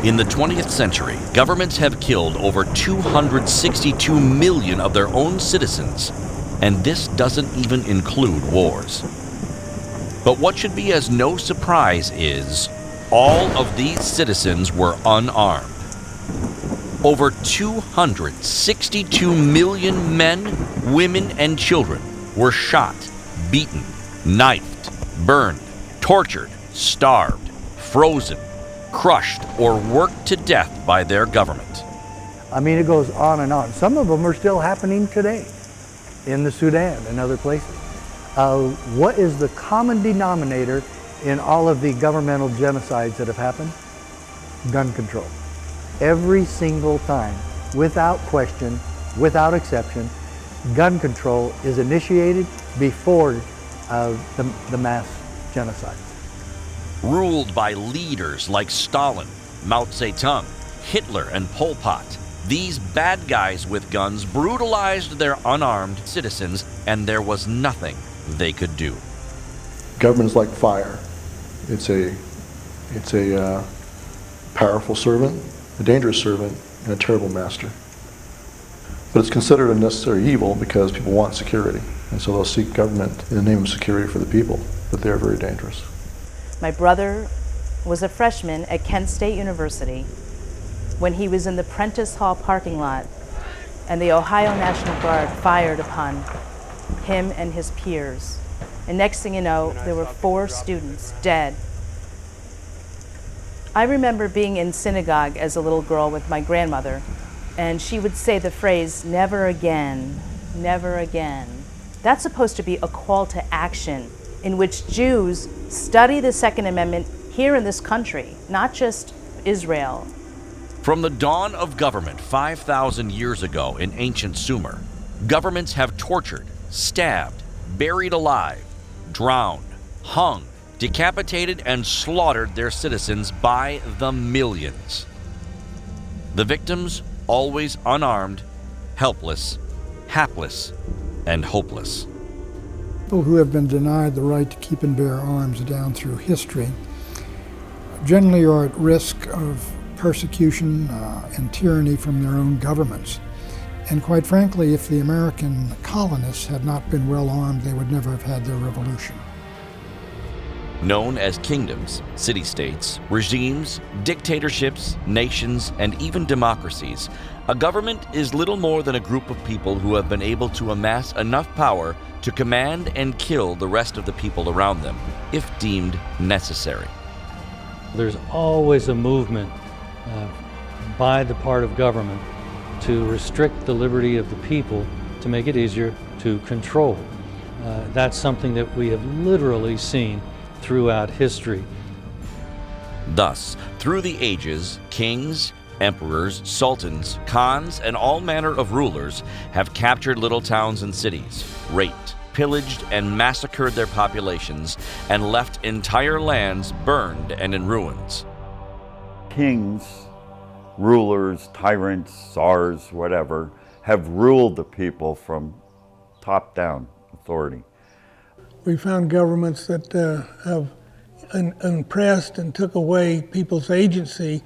In the 20th century, governments have killed over 262 million of their own citizens, and this doesn't even include wars. But what should be as no surprise is, all of these citizens were unarmed. Over 262 million men, women, and children were shot, beaten, knifed, burned, tortured, starved, frozen, crushed, or worked to death by their government. I mean, it goes on and on. Some of them are still happening today in the Sudan and other places. What is the common denominator in all of the governmental genocides that have happened? Gun control. Every single time, without question, without exception, gun control is initiated before the mass genocides. Ruled by leaders like Stalin, Mao Zedong, Hitler, and Pol Pot, these bad guys with guns brutalized their unarmed citizens, and there was nothing they could do. Government is like fire. It's a powerful servant, a dangerous servant, and a terrible master. But it's considered a necessary evil because people want security, and so they'll seek government in the name of security for the people, but they're very dangerous. My brother was a freshman at Kent State University when he was in the Prentice Hall parking lot and the Ohio National Guard fired upon him and his peers. And next thing you know, there were 4 students dead. I remember being in synagogue as a little girl with my grandmother, and she would say the phrase, "Never again, never again." That's supposed to be a call to action in which Jews study the Second Amendment here in this country, not just Israel. From the dawn of government 5,000 years ago in ancient Sumer, governments have tortured, stabbed, buried alive, drowned, hung, decapitated, and slaughtered their citizens by the millions. The victims always unarmed, helpless, hapless, and hopeless. People who have been denied the right to keep and bear arms down through history generally are at risk of persecution and tyranny from their own governments. And quite frankly, if the American colonists had not been well armed, they would never have had their revolution. Known as kingdoms, city-states, regimes, dictatorships, nations, and even democracies, a government is little more than a group of people who have been able to amass enough power to command and kill the rest of the people around them, if deemed necessary. There's always a movement by the part of government to restrict the liberty of the people to make it easier to control. That's something that we have literally seen throughout history. Thus, through the ages, kings, emperors, sultans, khans, and all manner of rulers have captured little towns and cities, raped, pillaged, and massacred their populations, and left entire lands burned and in ruins. Kings, rulers, tyrants, czars, whatever, have ruled the people from top-down authority. We found governments that have oppressed and took away people's agency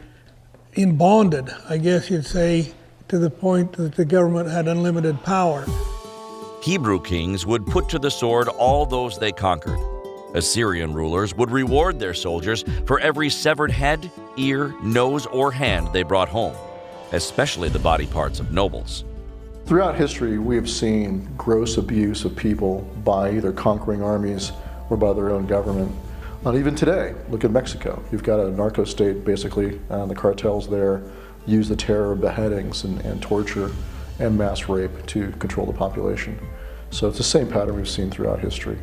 in bonded, I guess you'd say, to the point that the government had unlimited power. Hebrew kings would put to the sword all those they conquered. Assyrian rulers would reward their soldiers for every severed head, ear, nose, or hand they brought home, especially the body parts of nobles. Throughout history, we have seen gross abuse of people by either conquering armies or by their own government. And even today, look at Mexico. You've got a narco state, basically, the cartels there use the terror of beheadings and torture and mass rape to control the population. So it's the same pattern we've seen throughout history.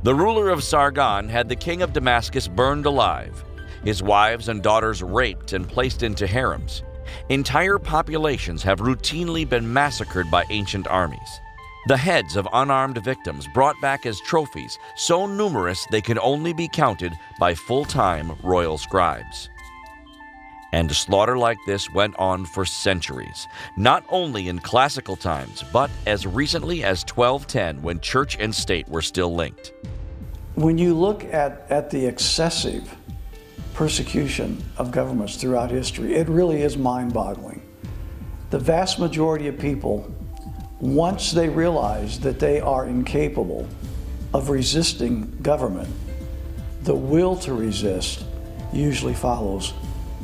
The ruler of Sargon had the king of Damascus burned alive, his wives and daughters raped and placed into harems. Entire populations have routinely been massacred by ancient armies. The heads of unarmed victims brought back as trophies, so numerous they can only be counted by full-time royal scribes. And slaughter like this went on for centuries, not only in classical times, but as recently as 1210, when church and state were still linked. When you look at the excessive persecution of governments throughout history. It really is mind-boggling. The vast majority of people, once they realize that they are incapable of resisting government, the will to resist usually follows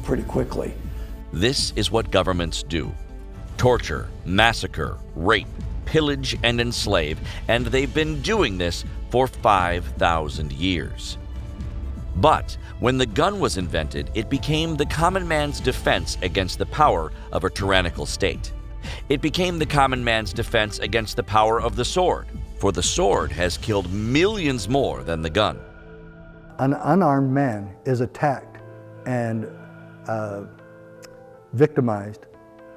pretty quickly. This is what governments do: torture, massacre, rape, pillage, and enslave, and they've been doing this for 5,000 years. But when the gun was invented, it became the common man's defense against the power of a tyrannical state. It became the common man's defense against the power of the sword, for the sword has killed millions more than the gun. An unarmed man is attacked and victimized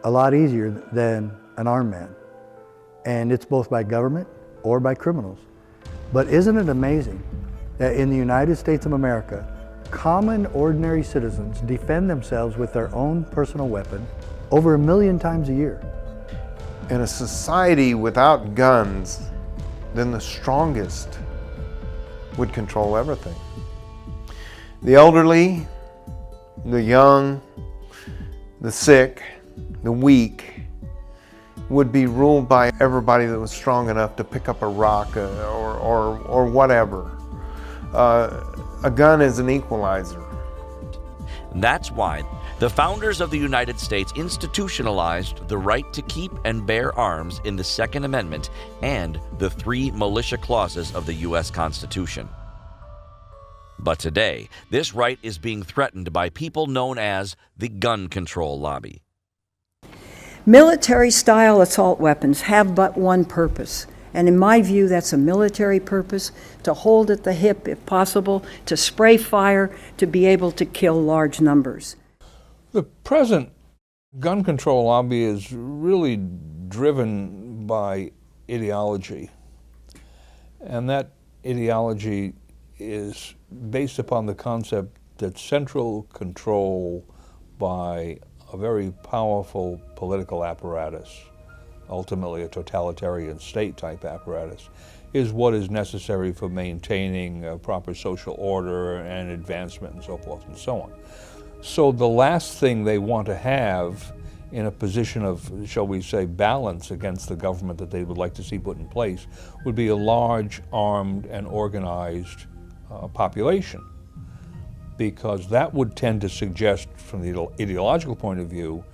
a lot easier than an armed man. And it's both by government or by criminals. But isn't it amazing that in the United States of America, common, ordinary citizens defend themselves with their own personal weapon over 1 million times a year? In a society without guns, then the strongest would control everything. The elderly, the young, the sick, the weak would be ruled by everybody that was strong enough to pick up a rock or whatever. A gun is an equalizer. That's why the founders of the United States institutionalized the right to keep and bear arms in the Second Amendment and the 3 militia clauses of the U.S. Constitution. But today, this right is being threatened by people known as the gun control lobby. Military-style assault weapons have but one purpose, and in my view, that's a military purpose: to hold at the hip if possible, to spray fire, to be able to kill large numbers. The present gun control lobby is really driven by ideology, and that ideology is based upon the concept that central control by a very powerful political apparatus, ultimately a totalitarian state-type apparatus, is what is necessary for maintaining a proper social order and advancement and so forth and so on. So the last thing they want to have in a position of, shall we say, balance against the government that they would like to see put in place would be a large, armed, and organized population, because that would tend to suggest, from the ideological point of view,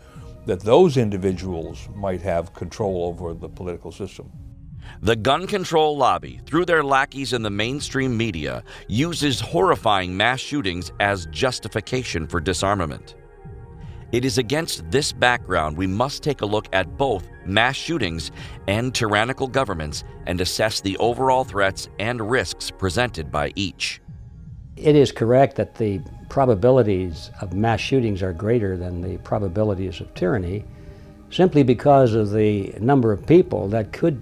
that those individuals might have control over the political system. The gun control lobby, through their lackeys in the mainstream media, uses horrifying mass shootings as justification for disarmament. It is against this background we must take a look at both mass shootings and tyrannical governments and assess the overall threats and risks presented by each. It is correct that the probabilities of mass shootings are greater than the probabilities of tyranny, simply because of the number of people that could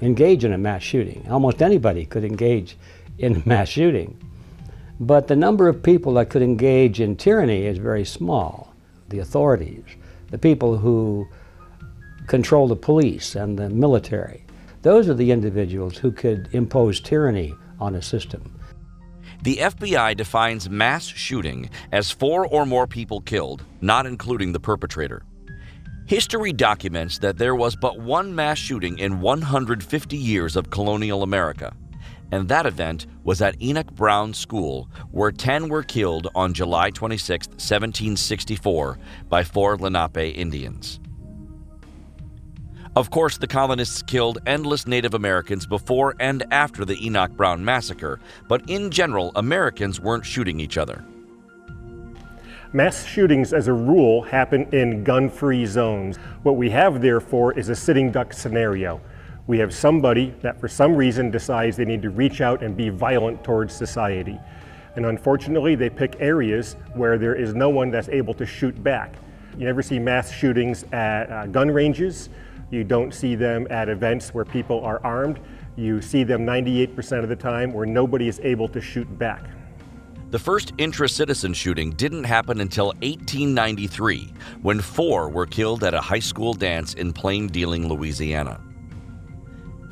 engage in a mass shooting. Almost anybody could engage in a mass shooting. But the number of people that could engage in tyranny is very small. The authorities, the people who control the police and the military, those are the individuals who could impose tyranny on a system. The FBI defines mass shooting as 4 or more people killed, not including the perpetrator. History documents that there was but one mass shooting in 150 years of colonial America, and that event was at Enoch Brown School, where 10 were killed on July 26, 1764, by 4 Lenape Indians. Of course, the colonists killed endless Native Americans before and after the Enoch Brown massacre, but in general, Americans weren't shooting each other. Mass shootings, as a rule, happen in gun-free zones. What we have, therefore, is a sitting duck scenario. We have somebody that for some reason decides they need to reach out and be violent towards society. And unfortunately, they pick areas where there is no one that's able to shoot back. You never see mass shootings at gun ranges. You don't see them at events where people are armed. You see them 98% of the time where nobody is able to shoot back. The first intra-citizen shooting didn't happen until 1893, when 4 were killed at a high school dance in Plain Dealing, Louisiana.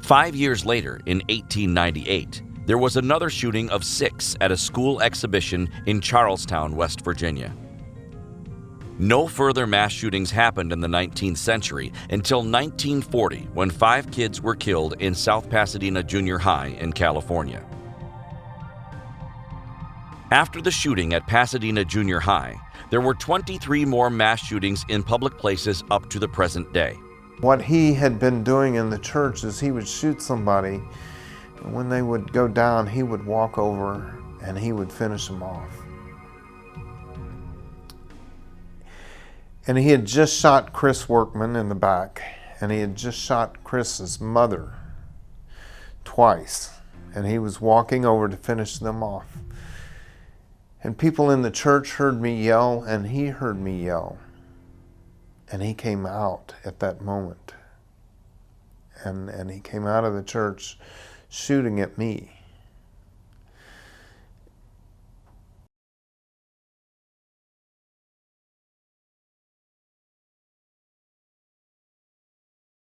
5 years later, in 1898, there was another shooting of 6 at a school exhibition in Charlestown, West Virginia. No further mass shootings happened in the 19th century until 1940, when 5 kids were killed in South Pasadena Junior High in California. After the shooting at Pasadena Junior High, there were 23 more mass shootings in public places up to the present day. What he had been doing in the church is he would shoot somebody, and when they would go down, he would walk over and he would finish them off. And he had just shot Chris Workman in the back, and he had just shot Chris's mother twice, and he was walking over to finish them off. And people in the church heard me yell, and he heard me yell. And he came out at that moment. And he came out of the church shooting at me.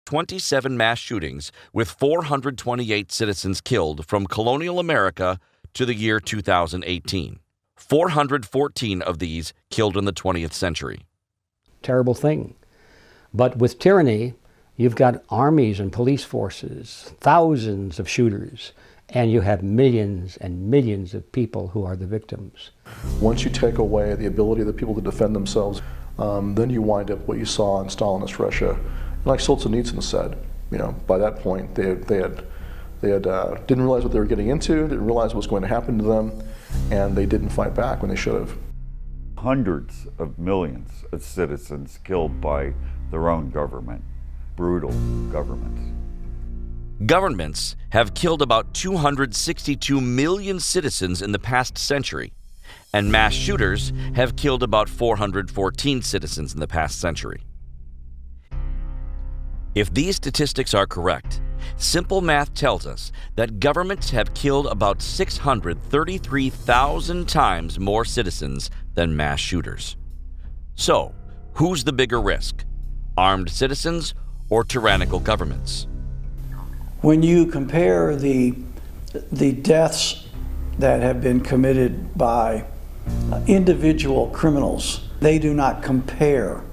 "27 mass shootings with 428 citizens killed from colonial America to the year 2018. 414 of these killed in the 20th century. Terrible thing. But with tyranny, you've got armies and police forces, thousands of shooters, and you have millions and millions of people who are the victims. Once you take away the ability of the people to defend themselves, then you wind up what you saw in Stalinist Russia. Like Solzhenitsyn said, by that point they didn't realize what they were getting into, didn't realize what was going to happen to them, and they didn't fight back when they should have. Hundreds of millions of citizens killed by their own government, brutal governments. Governments have killed about 262 million citizens in the past century, and mass shooters have killed about 414 citizens in the past century. If these statistics are correct, simple math tells us that governments have killed about 633,000 times more citizens than mass shooters. So, who's the bigger risk? Armed citizens or tyrannical governments? When you compare the deaths that have been committed by individual criminals, they do not compare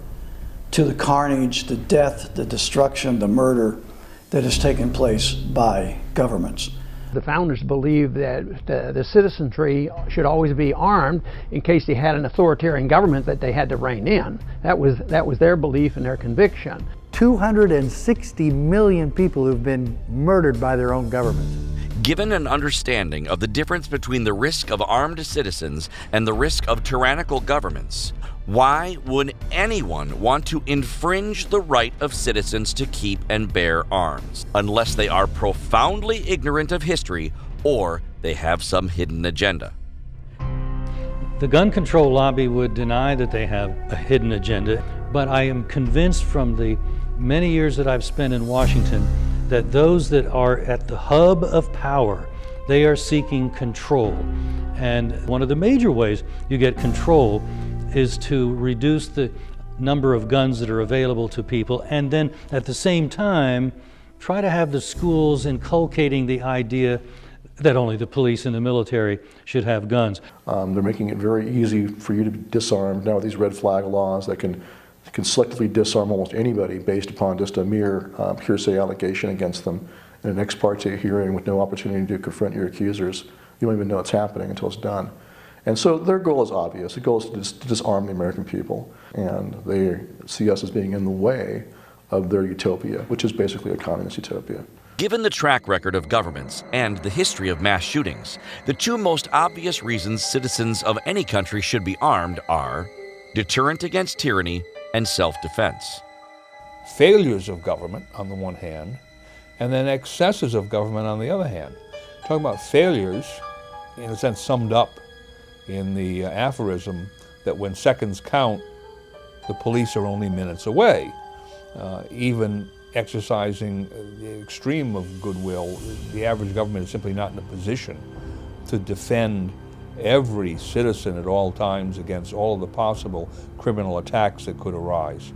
to the carnage, the death, the destruction, the murder that has taken place by governments. The founders believed that the citizenry should always be armed in case they had an authoritarian government that they had to rein in. That was their belief and their conviction. 260 million people who've been murdered by their own governments. Given an understanding of the difference between the risk of armed citizens and the risk of tyrannical governments, why would anyone want to infringe the right of citizens to keep and bear arms, unless they are profoundly ignorant of history or they have some hidden agenda? The gun control lobby would deny that they have a hidden agenda, but I am convinced from the many years that I've spent in Washington that those that are at the hub of power, they are seeking control. And one of the major ways you get control is to reduce the number of guns that are available to people, and then at the same time try to have the schools inculcating the idea that only the police and the military should have guns. They're making it very easy for you to be disarmed now with these red flag laws that can selectively disarm almost anybody based upon just a mere hearsay allegation against them in an ex parte hearing with no opportunity to confront your accusers. You don't even know it's happening until it's done. And so their goal is obvious. The goal is to disarm the American people, and they see us as being in the way of their utopia, which is basically a communist utopia. Given the track record of governments and the history of mass shootings, the two most obvious reasons citizens of any country should be armed are deterrent against tyranny and self-defense. Failures of government on the one hand, and then excesses of government on the other hand. Talking about failures, in a sense summed up in the aphorism that when seconds count, the police are only minutes away. Even exercising the extreme of goodwill, the average government is simply not in a position to defend every citizen at all times against all of the possible criminal attacks that could arise.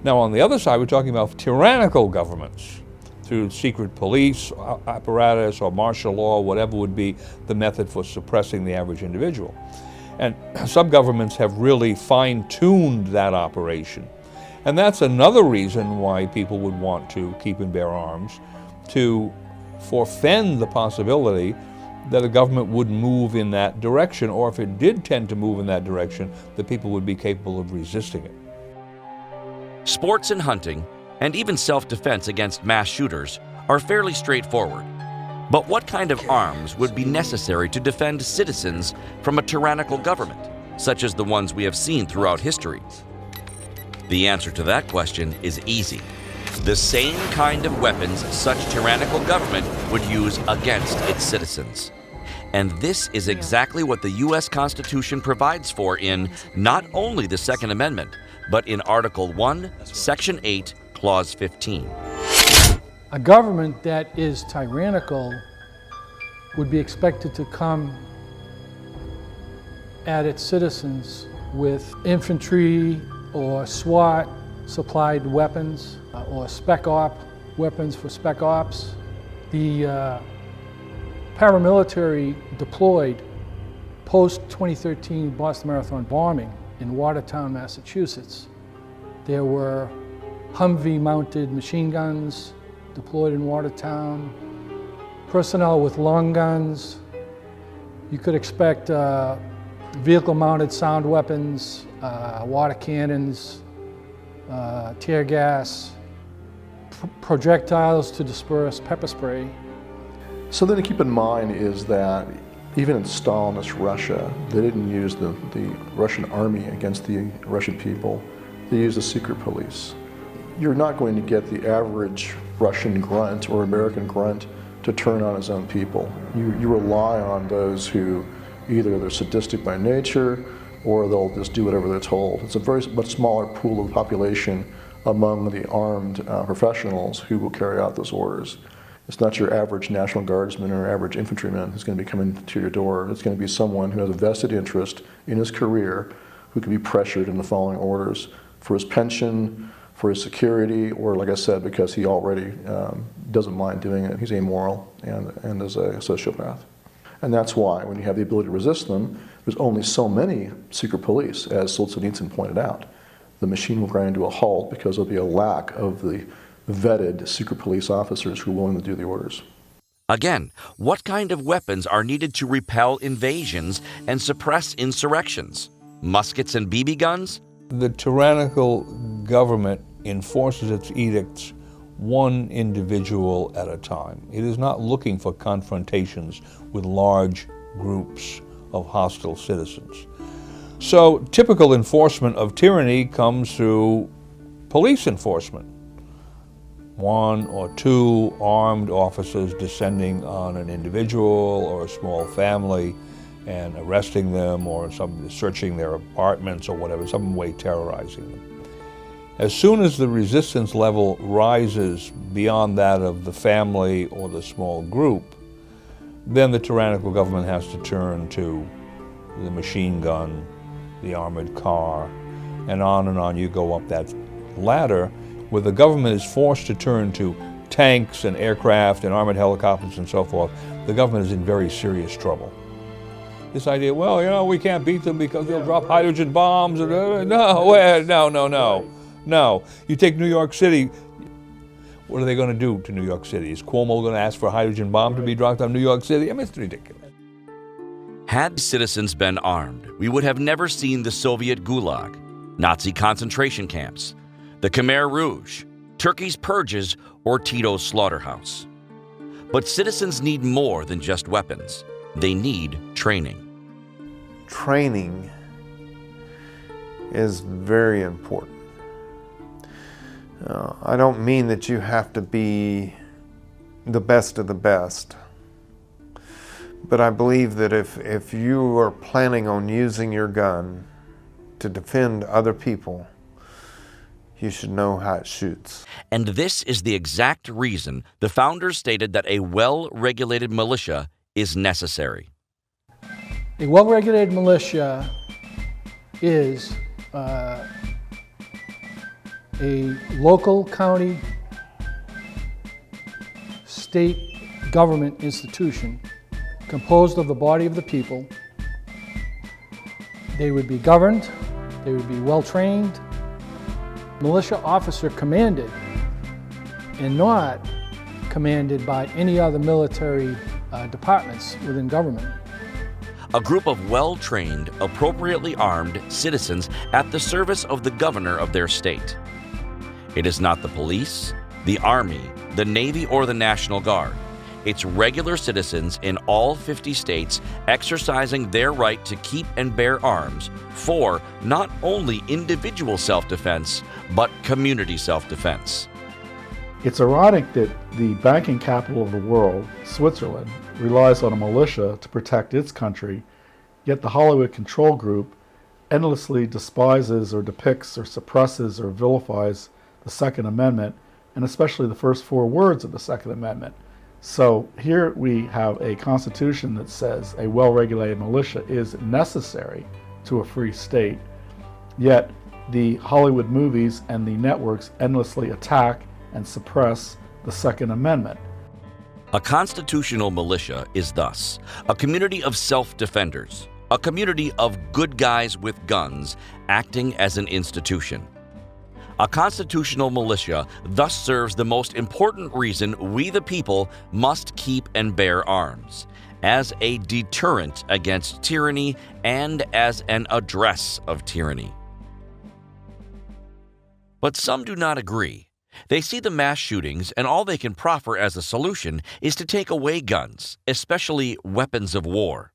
Now on the other side, we're talking about tyrannical governments. through secret police apparatus or martial law, whatever would be the method for suppressing the average individual. And some governments have really fine-tuned that operation. And that's another reason why people would want to keep and bear arms, to forfend the possibility that a government would move in that direction, or if it did tend to move in that direction, that people would be capable of resisting it. Sports and hunting, and even self-defense against mass shooters, are fairly straightforward. But what kind of arms would be necessary to defend citizens from a tyrannical government, such as the ones we have seen throughout history? The answer to that question is easy. The same kind of weapons such tyrannical government would use against its citizens. And this is exactly what the U.S. Constitution provides for in not only the Second Amendment, but in Article 1, Section 8, Clause 15. A government that is tyrannical would be expected to come at its citizens with infantry or SWAT supplied weapons or spec op weapons for spec ops. The paramilitary deployed post-2013 Boston Marathon bombing in Watertown, Massachusetts. There were Humvee-mounted machine guns deployed in Watertown, personnel with long guns. You could expect vehicle-mounted sound weapons, water cannons, tear gas, projectiles to disperse pepper spray. Something to keep in mind is that even in Stalinist Russia, they didn't use the Russian army against the Russian people. They used the secret police. You're not going to get the average Russian grunt or American grunt to turn on his own people. You rely on those who either they're sadistic by nature or they'll just do whatever they're told. It's a very much smaller pool of the population among the armed professionals who will carry out those orders. It's not your average National Guardsman or average infantryman who's going to be coming to your door. It's going to be someone who has a vested interest in his career, who can be pressured into following orders for his pension, for his security, or like I said, because he already doesn't mind doing it. He's amoral and is a sociopath. And that's why when you have the ability to resist them, there's only so many secret police, as Solzhenitsyn pointed out. The machine will grind to a halt because there'll be a lack of the vetted secret police officers who are willing to do the orders. Again, what kind of weapons are needed to repel invasions and suppress insurrections? Muskets and BB guns? The tyrannical government enforces its edicts one individual at a time. It is not looking for confrontations with large groups of hostile citizens. So typical enforcement of tyranny comes through police enforcement. One or two armed officers descending on an individual or a small family and arresting them, or searching their apartments or whatever, some way terrorizing them. As soon as the resistance level rises beyond that of the family or the small group, then the tyrannical government has to turn to the machine gun, the armored car, and on you go up that ladder, where the government is forced to turn to tanks and aircraft and armored helicopters and so forth. The government is in very serious trouble. This idea, well, you know, we can't beat them because they'll drop hydrogen bombs. No. You take New York City. What are they going to do to New York City? Is Cuomo going to ask for a hydrogen bomb to be dropped on New York City? I mean, it's ridiculous. Had citizens been armed, we would have never seen the Soviet Gulag, Nazi concentration camps, the Khmer Rouge, Turkey's purges, or Tito's slaughterhouse. But citizens need more than just weapons. They need training. Training is very important. I don't mean that you have to be the best of the best, but I believe that if you are planning on using your gun to defend other people, you should know how it shoots. And this is the exact reason the founders stated that a well-regulated militia is necessary. A well-regulated militia is a local county state government institution composed of the body of the people. They would be governed, they would be well trained, militia officer commanded, and not commanded by any other military departments within government. A group of well-trained, appropriately armed citizens at the service of the governor of their state. It is not the police, the Army, the Navy, or the National Guard. It's regular citizens in all 50 states exercising their right to keep and bear arms for not only individual self-defense, but community self-defense. It's ironic that the banking capital of the world, Switzerland, relies on a militia to protect its country, yet the Hollywood control group endlessly despises or depicts or suppresses or vilifies the Second Amendment, and especially the first 4 words of the Second Amendment. So here we have a constitution that says a well-regulated militia is necessary to a free state, yet the Hollywood movies and the networks endlessly attack and suppress the Second Amendment. A constitutional militia is thus a community of self-defenders, a community of good guys with guns acting as an institution. A constitutional militia thus serves the most important reason we the people must keep and bear arms, as a deterrent against tyranny and as an address of tyranny. But some do not agree. They see the mass shootings, and all they can proffer as a solution is to take away guns, especially weapons of war.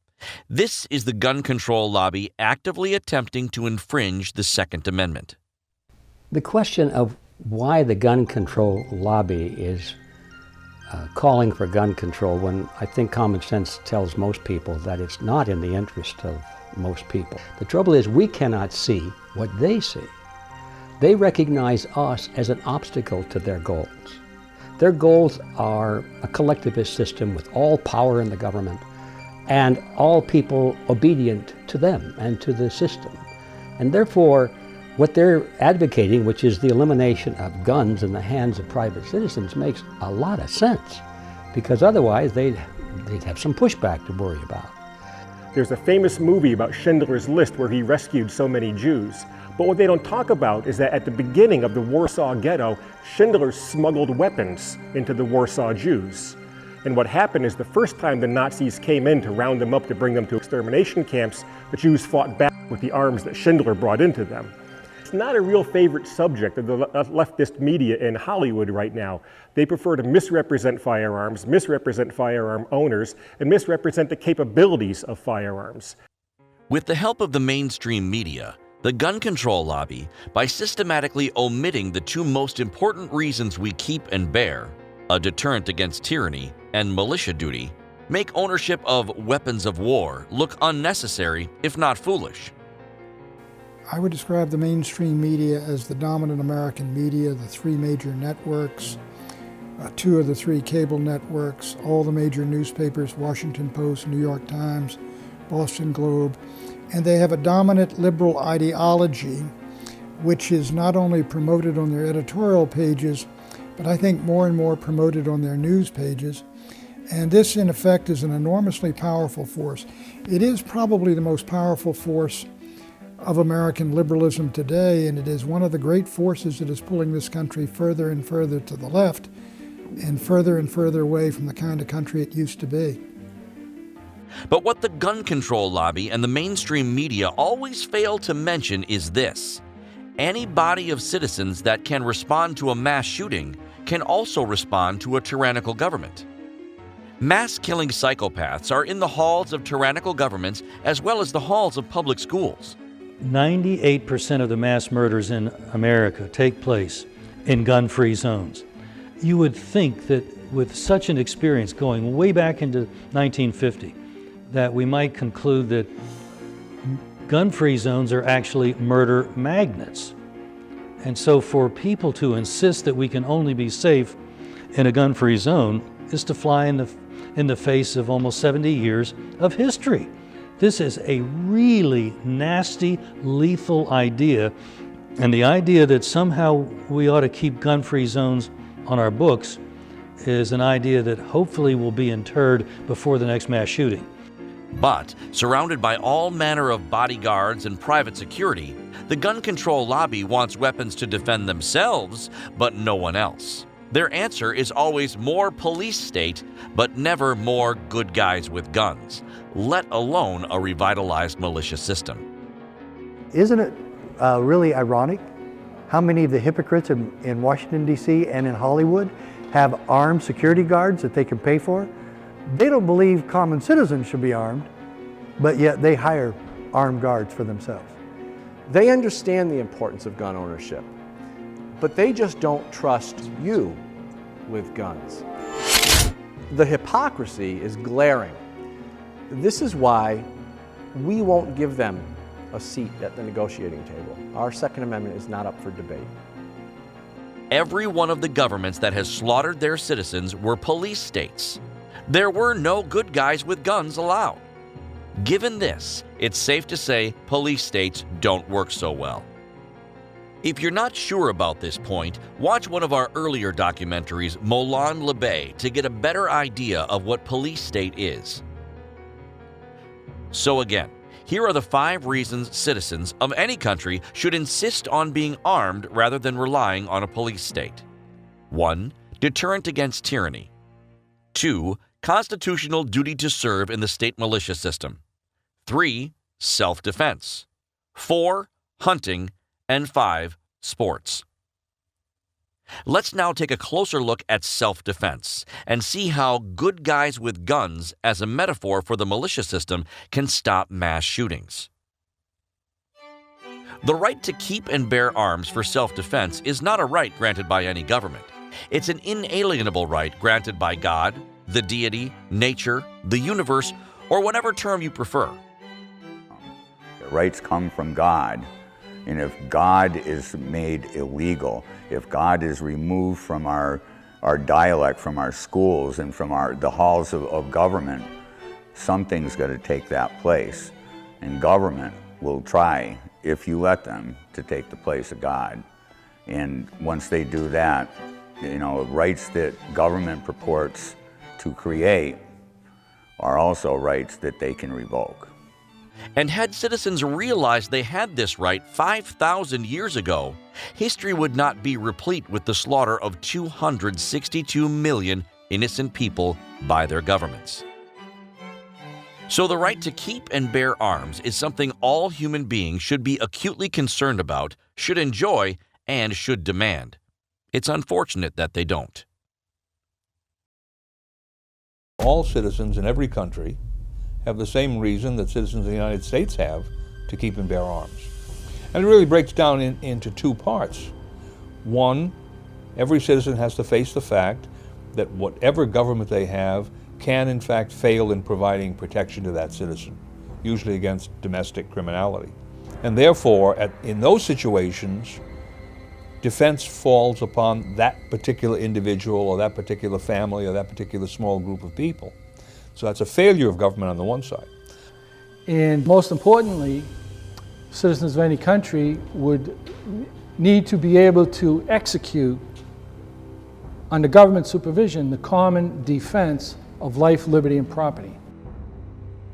This is the gun control lobby actively attempting to infringe the Second Amendment. The question of why the gun control lobby is calling for gun control, when I think common sense tells most people that it's not in the interest of most people. The trouble is we cannot see what they see. They recognize us as an obstacle to their goals. Their goals are a collectivist system with all power in the government and all people obedient to them and to the system. And therefore, what they're advocating, which is the elimination of guns in the hands of private citizens, makes a lot of sense, because otherwise they'd have some pushback to worry about. There's a famous movie about Schindler's List where he rescued so many Jews. But what they don't talk about is that at the beginning of the Warsaw Ghetto, Schindler smuggled weapons into the Warsaw Jews. And what happened is the first time the Nazis came in to round them up to bring them to extermination camps, the Jews fought back with the arms that Schindler brought into them. It's not a real favorite subject of the leftist media in Hollywood right now. They prefer to misrepresent firearms, misrepresent firearm owners, and misrepresent the capabilities of firearms. With the help of the mainstream media, the gun control lobby, by systematically omitting the 2 most important reasons we keep and bear, a deterrent against tyranny and militia duty, make ownership of weapons of war look unnecessary, if not foolish. I would describe the mainstream media as the dominant American media, the 3 major networks, 2 of the 3 cable networks, all the major newspapers, Washington Post, New York Times, Boston Globe, and they have a dominant liberal ideology which is not only promoted on their editorial pages, but I think more and more promoted on their news pages. And this, in effect, is an enormously powerful force. It is probably the most powerful force of American liberalism today, and it is one of the great forces that is pulling this country further and further to the left and further away from the kind of country it used to be. But what the gun control lobby and the mainstream media always fail to mention is this: any body of citizens that can respond to a mass shooting can also respond to a tyrannical government. Mass-killing psychopaths are in the halls of tyrannical governments as well as the halls of public schools. 98% of the mass murders in America take place in gun-free zones. You would think that with such an experience going way back into 1950, that we might conclude that gun-free zones are actually murder magnets. And so for people to insist that we can only be safe in a gun-free zone is to fly in the face of almost 70 years of history. This is a really nasty, lethal idea, and the idea that somehow we ought to keep gun-free zones on our books is an idea that hopefully will be interred before the next mass shooting. But, surrounded by all manner of bodyguards and private security, the gun control lobby wants weapons to defend themselves, but no one else. Their answer is always more police state, but never more good guys with guns, let alone a revitalized militia system. Isn't it really ironic how many of the hypocrites in Washington, D.C. and in Hollywood have armed security guards that they can pay for? They don't believe common citizens should be armed, but yet they hire armed guards for themselves. They understand the importance of gun ownership, but they just don't trust you with guns. The hypocrisy is glaring. This is why we won't give them a seat at the negotiating table. Our Second Amendment is not up for debate. Every one of the governments that has slaughtered their citizens were police states. There were no good guys with guns allowed. Given this, it's safe to say police states don't work so well. If you're not sure about this point, watch one of our earlier documentaries, Molon Labe, to get a better idea of what police state is. So again, here are the 5 reasons citizens of any country should insist on being armed rather than relying on a police state. 1. Deterrent against tyranny. 2. Constitutional duty to serve in the state militia system. 3. Self-defense. 4. Hunting. And 5. Sports. Let's now take a closer look at self-defense and see how good guys with guns as a metaphor for the militia system can stop mass shootings. The right to keep and bear arms for self-defense is not a right granted by any government. It's an inalienable right granted by God, the deity, nature, the universe, or whatever term you prefer. The rights come from God. And if God is made illegal, if God is removed from our dialect, from our schools, and from the halls of government, something's got to take that place. And government will try, if you let them, to take the place of God. And once they do that, you know, rights that government purports to create are also rights that they can revoke. And had citizens realized they had this right 5,000 years ago, history would not be replete with the slaughter of 262 million innocent people by their governments. So the right to keep and bear arms is something all human beings should be acutely concerned about, should enjoy, and should demand. It's unfortunate that they don't. All citizens in every country have the same reason that citizens of the United States have to keep and bear arms. And it really breaks down into 2 parts. 1, every citizen has to face the fact that whatever government they have can in fact fail in providing protection to that citizen, usually against domestic criminality. And therefore, in those situations, defense falls upon that particular individual or that particular family or that particular small group of people. So that's a failure of government on the one side. And most importantly, citizens of any country would need to be able to execute, under government supervision, the common defense of life, liberty, and property.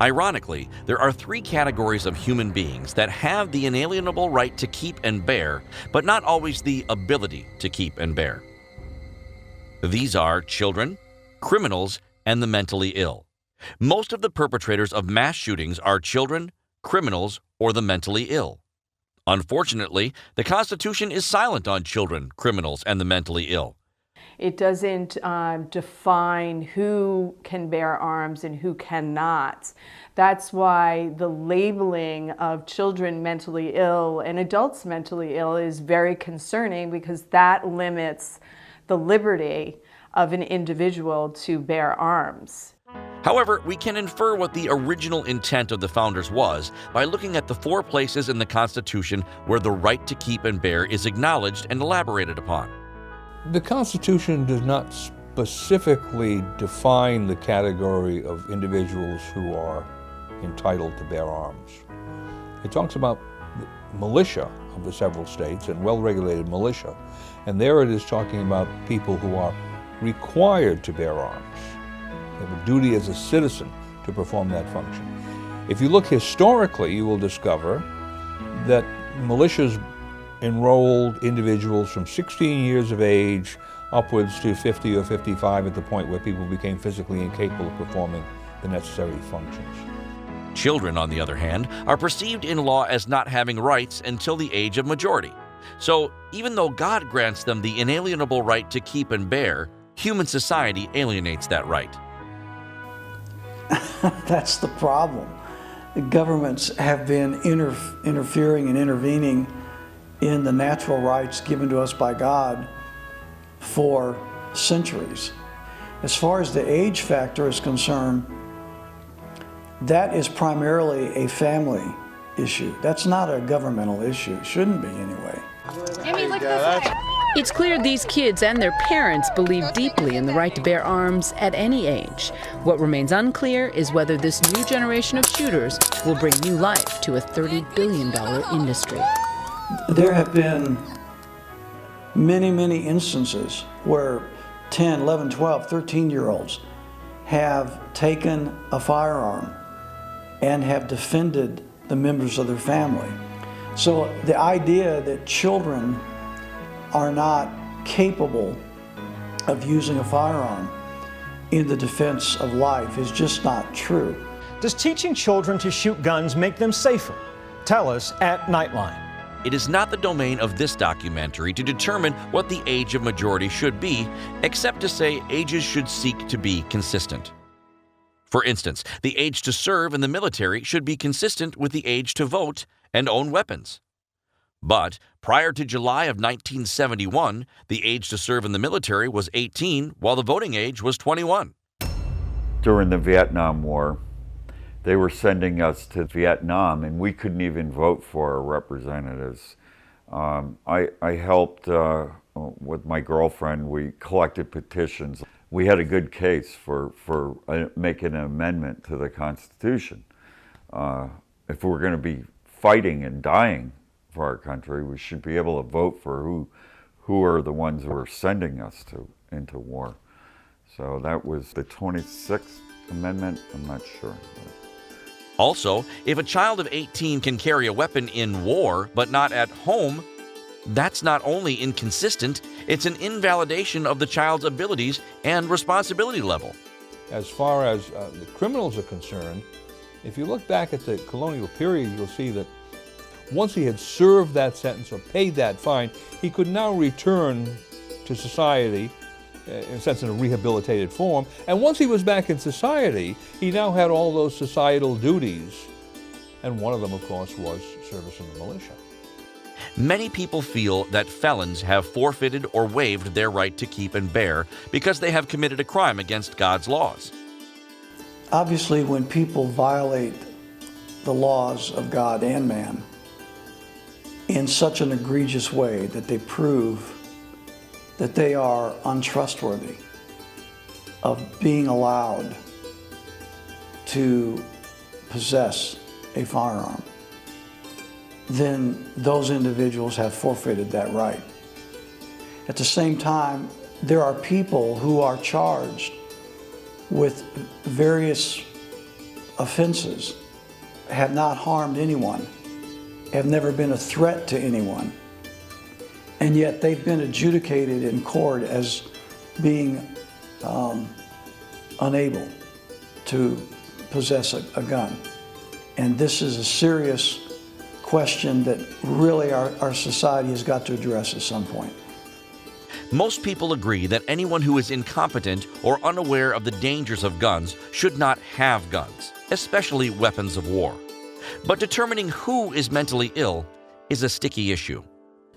Ironically, there are 3 categories of human beings that have the inalienable right to keep and bear, but not always the ability to keep and bear. These are children, criminals, and the mentally ill. Most of the perpetrators of mass shootings are children, criminals, or the mentally ill. Unfortunately, the Constitution is silent on children, criminals, and the mentally ill. It doesn't define who can bear arms and who cannot. That's why the labeling of children mentally ill and adults mentally ill is very concerning, because that limits the liberty of an individual to bear arms. However, we can infer what the original intent of the founders was by looking at the 4 places in the Constitution where the right to keep and bear is acknowledged and elaborated upon. The Constitution does not specifically define the category of individuals who are entitled to bear arms. It talks about the militia of the several states and well-regulated militia, and there it is talking about people who are required to bear arms. They have a duty as a citizen to perform that function. If you look historically, you will discover that militias enrolled individuals from 16 years of age upwards to 50 or 55 at the point where people became physically incapable of performing the necessary functions. Children, on the other hand, are perceived in law as not having rights until the age of majority. So, even though God grants them the inalienable right to keep and bear, human society alienates that right. That's the problem. The governments have been interfering and intervening in the natural rights given to us by God for centuries. As far as the age factor is concerned, that is primarily a family issue. That's not a governmental issue. It shouldn't be anyway. It's clear these kids and their parents believe deeply in the right to bear arms at any age. What remains unclear is whether this new generation of shooters will bring new life to a $30 billion industry. There have been many, many instances where 10, 11, 12, 13-year-olds have taken a firearm and have defended the members of their family. So the idea that children are not capable of using a firearm in the defense of life is just not true. Does teaching children to shoot guns make them safer? Tell us at Nightline. It is not the domain of this documentary to determine what the age of majority should be, except to say ages should seek to be consistent. For instance, the age to serve in the military should be consistent with the age to vote and own weapons. But prior to July of 1971, the age to serve in the military was 18, while the voting age was 21. During the Vietnam War, they were sending us to Vietnam, and we couldn't even vote for our representatives. I helped with my girlfriend. We collected petitions. We had a good case for making an amendment to the Constitution. If we're going to be fighting and dying for our country, we should be able to vote for who are the ones who are sending us into war. So that was the 26th Amendment. I'm not sure. Also, if a child of 18 can carry a weapon in war but not at home, that's not only inconsistent, it's an invalidation of the child's abilities and responsibility level. As far as the criminals are concerned, if you look back at the colonial period, you'll see that once he had served that sentence or paid that fine, he could now return to society, in a sense in a rehabilitated form. And once he was back in society, he now had all those societal duties. And one of them, of course, was service in the militia. Many people feel that felons have forfeited or waived their right to keep and bear because they have committed a crime against God's laws. Obviously, when people violate the laws of God and man in such an egregious way that they prove that they are untrustworthy of being allowed to possess a firearm, then those individuals have forfeited that right. At the same time, there are people who are charged with various offenses, have not harmed anyone, have never been a threat to anyone, and yet they've been adjudicated in court as being unable to possess a gun. And this is a serious question that really our society has got to address at some point. Most people agree that anyone who is incompetent or unaware of the dangers of guns should not have guns, especially weapons of war. But determining who is mentally ill is a sticky issue.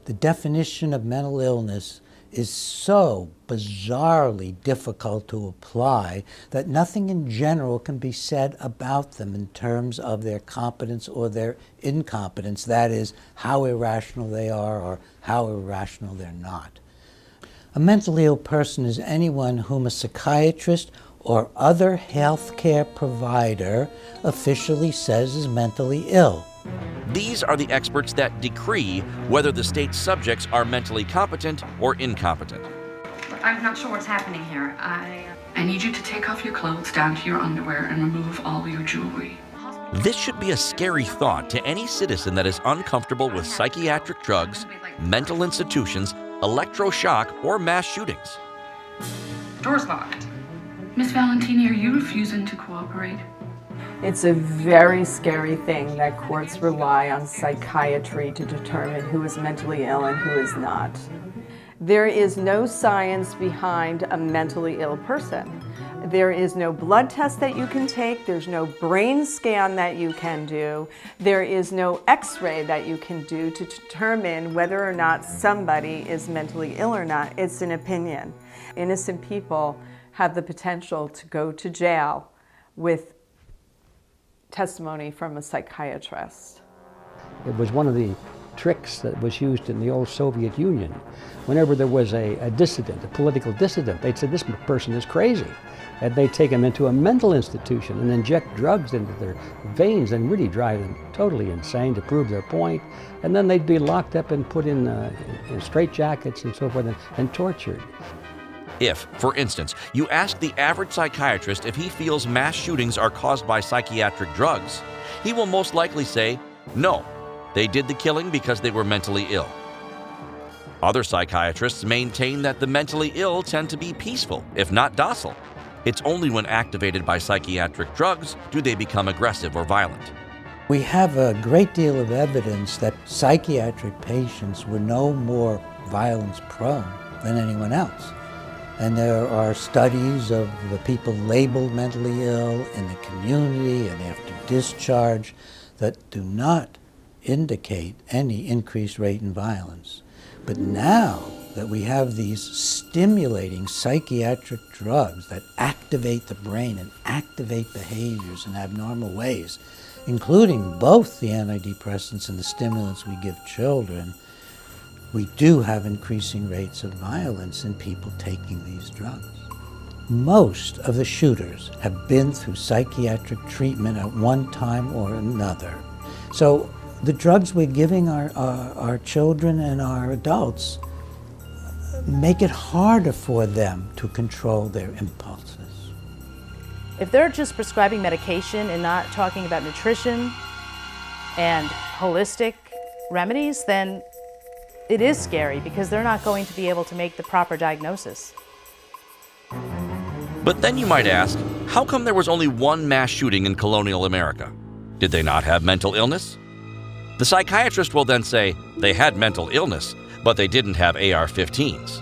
The definition of mental illness is so bizarrely difficult to apply that nothing in general can be said about them in terms of their competence or their incompetence, that is, how irrational they are or how irrational they're not. A mentally ill person is anyone whom a psychiatrist or other healthcare provider officially says is mentally ill. These are the experts that decree whether the state's subjects are mentally competent or incompetent. I'm not sure what's happening here. I need you to take off your clothes down to your underwear and remove all your jewelry. This should be a scary thought to any citizen that is uncomfortable with psychiatric drugs, mental institutions, electroshock, or mass shootings. Door's locked. Miss Valentini, are you refusing to cooperate? It's a very scary thing that courts rely on psychiatry to determine who is mentally ill and who is not. There is no science behind a mentally ill person. There is no blood test that you can take. There's no brain scan that you can do. There is no x-ray that you can do to determine whether or not somebody is mentally ill or not. It's an opinion. Innocent people have the potential to go to jail with testimony from a psychiatrist. It was one of the tricks that was used in the old Soviet Union. Whenever there was a dissident, a political dissident, they'd say, this person is crazy. And they'd take them into a mental institution and inject drugs into their veins and really drive them totally insane to prove their point. And then they'd be locked up and put in straitjackets and so forth and tortured. If, for instance, you ask the average psychiatrist if he feels mass shootings are caused by psychiatric drugs, he will most likely say, no, they did the killing because they were mentally ill. Other psychiatrists maintain that the mentally ill tend to be peaceful, if not docile. It's only when activated by psychiatric drugs do they become aggressive or violent. We have a great deal of evidence that psychiatric patients were no more violence prone than anyone else. And there are studies of the people labeled mentally ill in the community and after discharge that do not indicate any increased rate in violence. But now that we have these stimulating psychiatric drugs that activate the brain and activate behaviors in abnormal ways, including both the antidepressants and the stimulants we give children, we do have increasing rates of violence in people taking these drugs. Most of the shooters have been through psychiatric treatment at one time or another. So the drugs we're giving our children and our adults make it harder for them to control their impulses. If they're just prescribing medication and not talking about nutrition and holistic remedies, then it is scary because they're not going to be able to make the proper diagnosis. But then you might ask, how come there was only one mass shooting in colonial America? Did they not have mental illness? The psychiatrist will then say they had mental illness, but they didn't have AR-15s.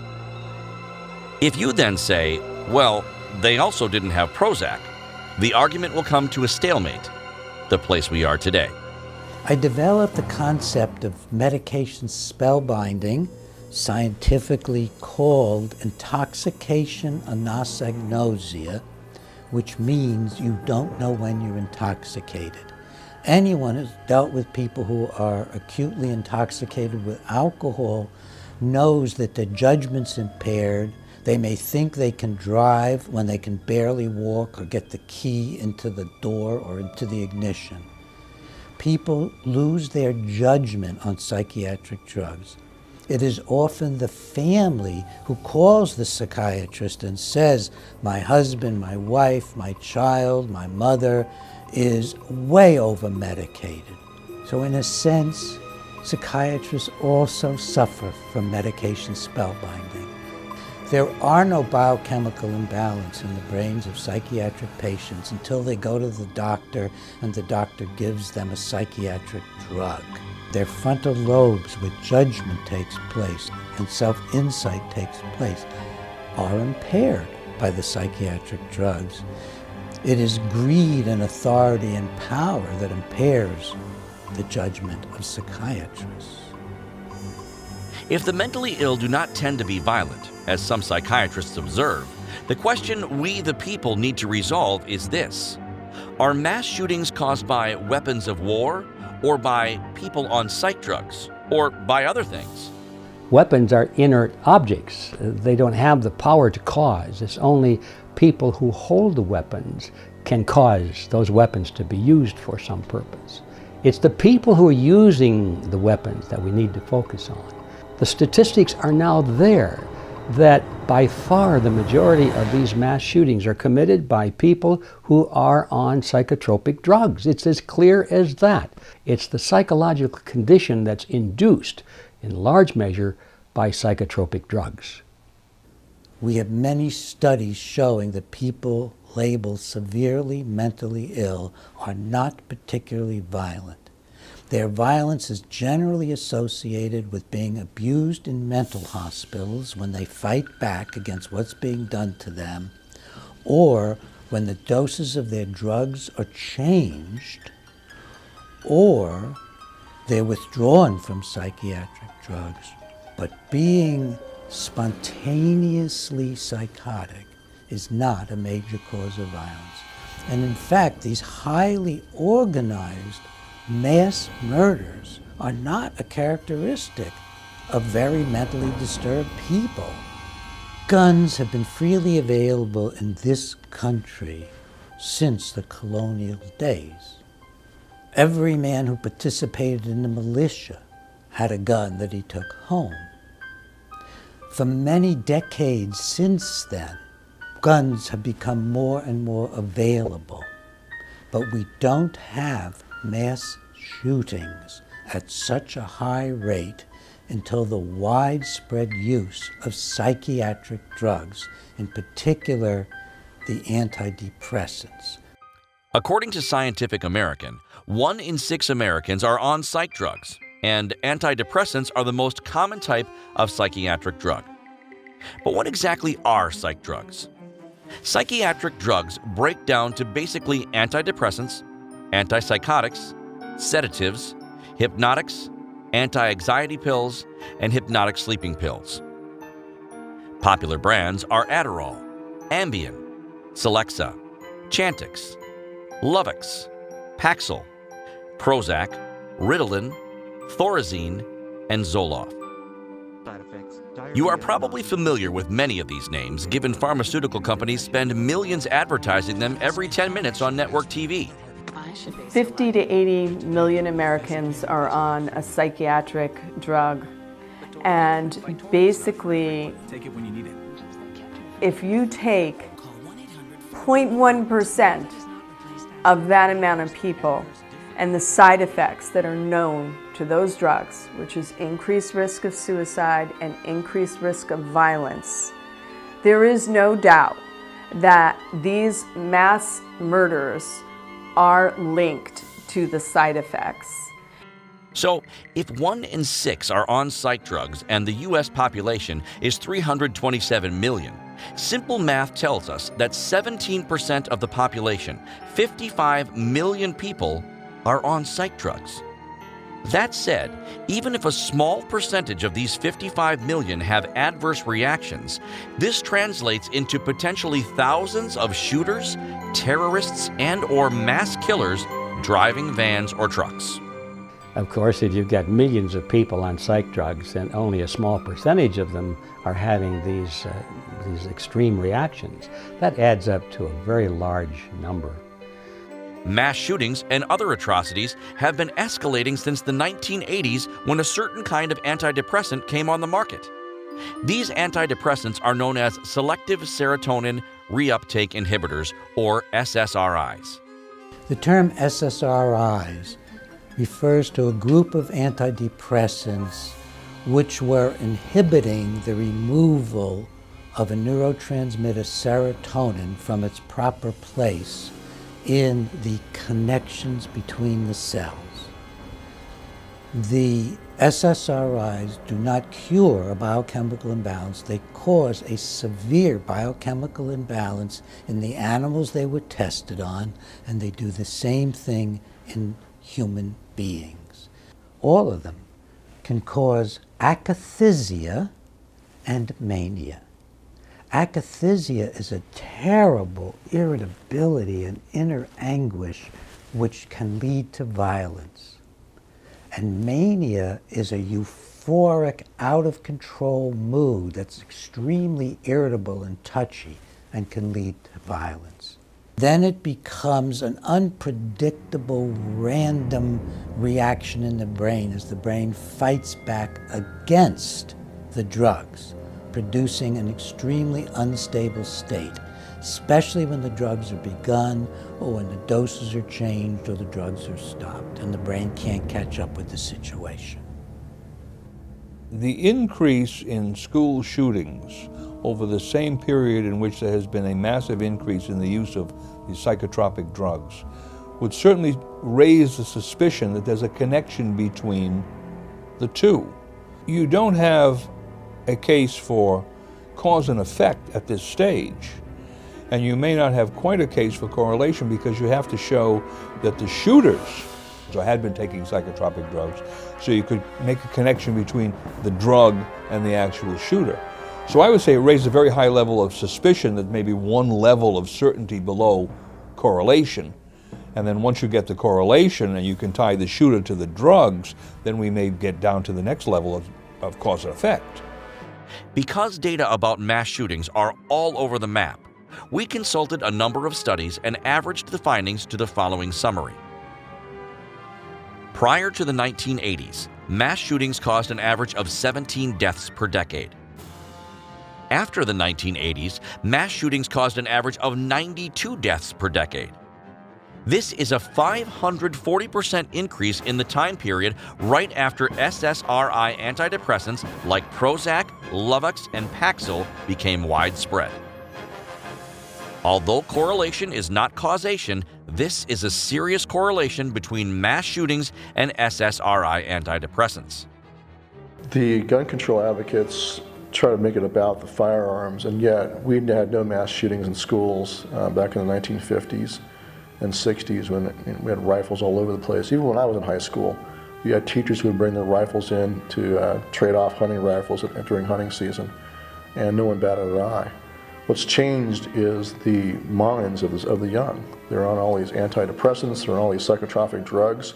If you then say, well, they also didn't have Prozac, the argument will come to a stalemate, the place we are today. I developed the concept of medication spellbinding, scientifically called intoxication anosognosia, which means you don't know when you're intoxicated. Anyone who's dealt with people who are acutely intoxicated with alcohol knows that their judgment's impaired. They may think they can drive when they can barely walk or get the key into the door or into the ignition. People lose their judgment on psychiatric drugs. It is often the family who calls the psychiatrist and says, my husband, my wife, my child, my mother is way over-medicated. So in a sense, psychiatrists also suffer from medication spellbinding. There are no biochemical imbalance in the brains of psychiatric patients until they go to the doctor and the doctor gives them a psychiatric drug. Their frontal lobes, where judgment takes place and self-insight takes place, are impaired by the psychiatric drugs. It is greed and authority and power that impairs the judgment of psychiatrists. If the mentally ill do not tend to be violent, as some psychiatrists observe, the question we the people need to resolve is this: are mass shootings caused by weapons of war, or by people on psych drugs, or by other things? Weapons are inert objects. They don't have the power to cause. It's only people who hold the weapons can cause those weapons to be used for some purpose. It's the people who are using the weapons that we need to focus on. The statistics are now there. that by far the majority of these mass shootings are committed by people who are on psychotropic drugs. It's as clear as that. It's the psychological condition that's induced in large measure by psychotropic drugs. We have many studies showing that people labeled severely mentally ill are not particularly violent. Their violence is generally associated with being abused in mental hospitals when they fight back against what's being done to them, or when the doses of their drugs are changed, or they're withdrawn from psychiatric drugs. But being spontaneously psychotic is not a major cause of violence. And in fact, these highly organized mass murders are not a characteristic of very mentally disturbed people. Guns have been freely available in this country since the colonial days. Every man who participated in the militia had a gun that he took home. For many decades since then, guns have become more and more available, but we don't have mass shootings at such a high rate until the widespread use of psychiatric drugs, in particular the antidepressants. According to Scientific American, 1 in 6 Americans are on psych drugs, and antidepressants are the most common type of psychiatric drug. But what exactly are psych drugs? Psychiatric drugs break down to basically antidepressants, antipsychotics, sedatives, hypnotics, anti-anxiety pills, and hypnotic sleeping pills. Popular brands are Adderall, Ambien, Celexa, Chantix, Luvox, Paxil, Prozac, Ritalin, Thorazine, and Zoloft. You are probably familiar with many of these names, given pharmaceutical companies spend millions advertising them every 10 minutes on network TV. 50 to 80 million Americans are on a psychiatric drug. And basically, if you take 0.1% of that amount of people and the side effects that are known to those drugs, which is increased risk of suicide and increased risk of violence, there is no doubt that these mass murders are linked to the side effects. So, if 1 in 6 are on psych drugs and the U.S. population is 327 million, simple math tells us that 17% of the population, 55 million people, are on psych drugs. That said, even if a small percentage of these 55 million have adverse reactions, this translates into potentially thousands of shooters, terrorists, and/or mass killers driving vans or trucks. Of course, if you've got millions of people on psych drugs and only a small percentage of them are having these extreme reactions, that adds up to a very large number. Mass shootings and other atrocities have been escalating since the 1980s when a certain kind of antidepressant came on the market. These antidepressants are known as selective serotonin reuptake inhibitors, or SSRIs. The term SSRIs refers to a group of antidepressants which were inhibiting the removal of a neurotransmitter serotonin from its proper place in the connections between the cells. The SSRIs do not cure a biochemical imbalance. They cause a severe biochemical imbalance in the animals they were tested on, and they do the same thing in human beings. All of them can cause akathisia and mania. Akathisia is a terrible irritability and inner anguish which can lead to violence. And mania is a euphoric, out-of-control mood that's extremely irritable and touchy and can lead to violence. Then it becomes an unpredictable, random reaction in the brain as the brain fights back against the drugs. producing an extremely unstable state, especially when the drugs are begun or when the doses are changed or the drugs are stopped and the brain can't catch up with the situation. The increase in school shootings over the same period in which there has been a massive increase in the use of these psychotropic drugs would certainly raise the suspicion that there's a connection between the two. You don't have a case for cause and effect at this stage, and you may not have quite a case for correlation because you have to show that the shooters had been taking psychotropic drugs, so you could make a connection between the drug and the actual shooter. So I would say it raised a very high level of suspicion that maybe one level of certainty below correlation. And then once you get the correlation and you can tie the shooter to the drugs, then we may get down to the next level of cause and effect. Because data about mass shootings are all over the map, we consulted a number of studies and averaged the findings to the following summary. Prior to the 1980s, mass shootings caused an average of 17 deaths per decade. After the 1980s, mass shootings caused an average of 92 deaths per decade. This is a 540% increase in the time period right after SSRI antidepressants like Prozac, Luvox, and Paxil became widespread. Although correlation is not causation, this is a serious correlation between mass shootings and SSRI antidepressants. The gun control advocates try to make it about the firearms, and yet we had no mass shootings in schools back in the 1950s and 60s when we had rifles all over the place. Even when I was in high school, we had teachers who would bring their rifles in to trade off hunting rifles during hunting season, and no one batted an eye. What's changed is the minds of the young. They're on all these antidepressants, they're on all these psychotropic drugs.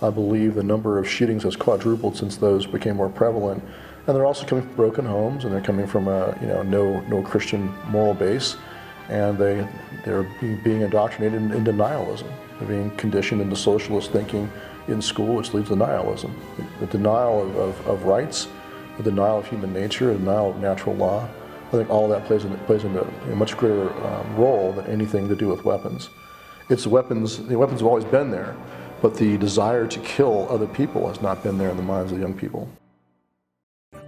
I believe the number of shootings has quadrupled since those became more prevalent. And they're also coming from broken homes, and they're coming from a no Christian moral base, and they're being indoctrinated in denialism. They're being conditioned into socialist thinking in school, which leads to nihilism. The denial of rights, the denial of human nature, the denial of natural law. I think all of that plays into a much greater role than anything to do with weapons. It's weapons. The weapons have always been there, but the desire to kill other people has not been there in the minds of the young people.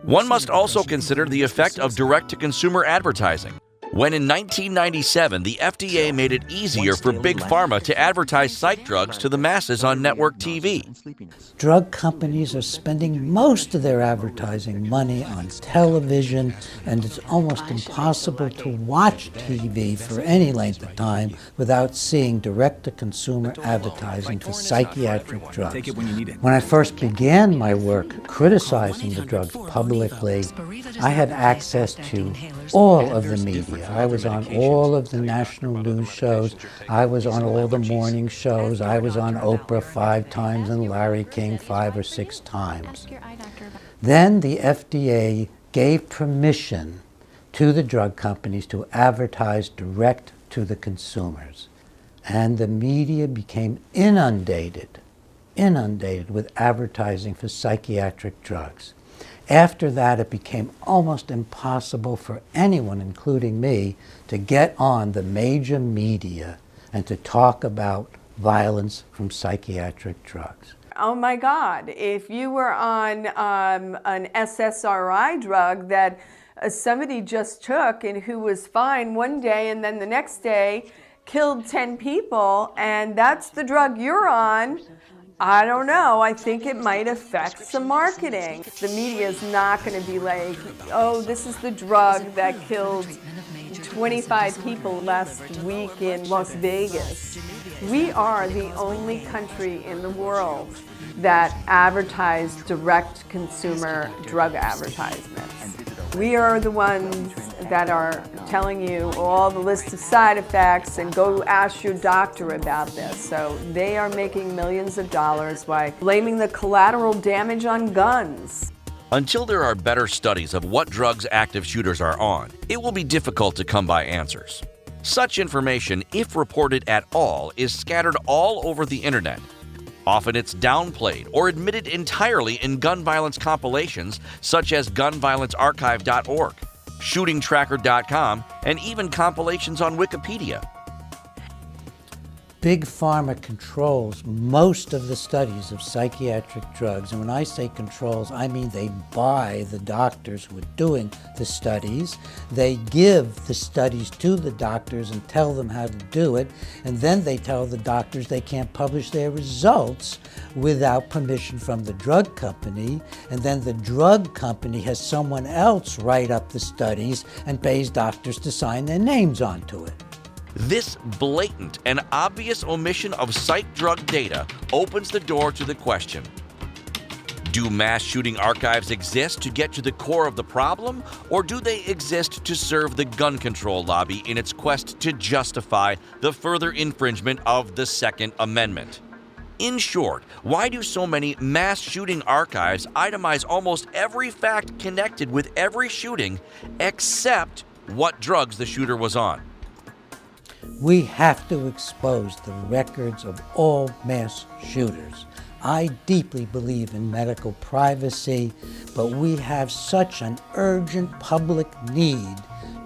One must also consider the effect of direct-to-consumer advertising. When in 1997, the FDA made it easier for Big Pharma to advertise psych drugs to the masses on network TV. Drug companies are spending most of their advertising money on television, and it's almost impossible to watch TV for any length of time without seeing direct-to-consumer advertising for psychiatric drugs. When I first began my work criticizing the drugs publicly, I had access to all of the media. I was on all of the national news shows. I was on all the morning shows. I was on Oprah 5 times and Larry King 5 or 6 times. Then the FDA gave permission to the drug companies to advertise direct to the consumers. And the media became inundated with advertising for psychiatric drugs. After that, it became almost impossible for anyone, including me, to get on the major media and to talk about violence from psychiatric drugs. Oh my God, if you were on an SSRI drug that somebody just took and who was fine one day and then the next day killed 10 people, and that's the drug you're on, I don't know. I think it might affect some marketing. The media is not going to be like, oh, this is the drug that killed 25 people last week in Las Vegas. We are the only country in the world that advertise direct consumer drug advertisements. We are the ones that are telling you all the list of side effects and go ask your doctor about this. So they are making millions of dollars by blaming the collateral damage on guns. Until there are better studies of what drugs active shooters are on, it will be difficult to come by answers. Such information, if reported at all, is scattered all over the internet. Often it's downplayed or admitted entirely in gun violence compilations such as gunviolencearchive.org. shootingtracker.com, and even compilations on Wikipedia. Big Pharma controls most of the studies of psychiatric drugs. And when I say controls, I mean they buy the doctors who are doing the studies. They give the studies to the doctors and tell them how to do it. And then they tell the doctors they can't publish their results without permission from the drug company. And then the drug company has someone else write up the studies and pays doctors to sign their names onto it. This blatant and obvious omission of psych drug data opens the door to the question: do mass shooting archives exist to get to the core of the problem, or do they exist to serve the gun control lobby in its quest to justify the further infringement of the Second Amendment? In short, why do so many mass shooting archives itemize almost every fact connected with every shooting except what drugs the shooter was on? We have to expose the records of all mass shooters. I deeply believe in medical privacy, but we have such an urgent public need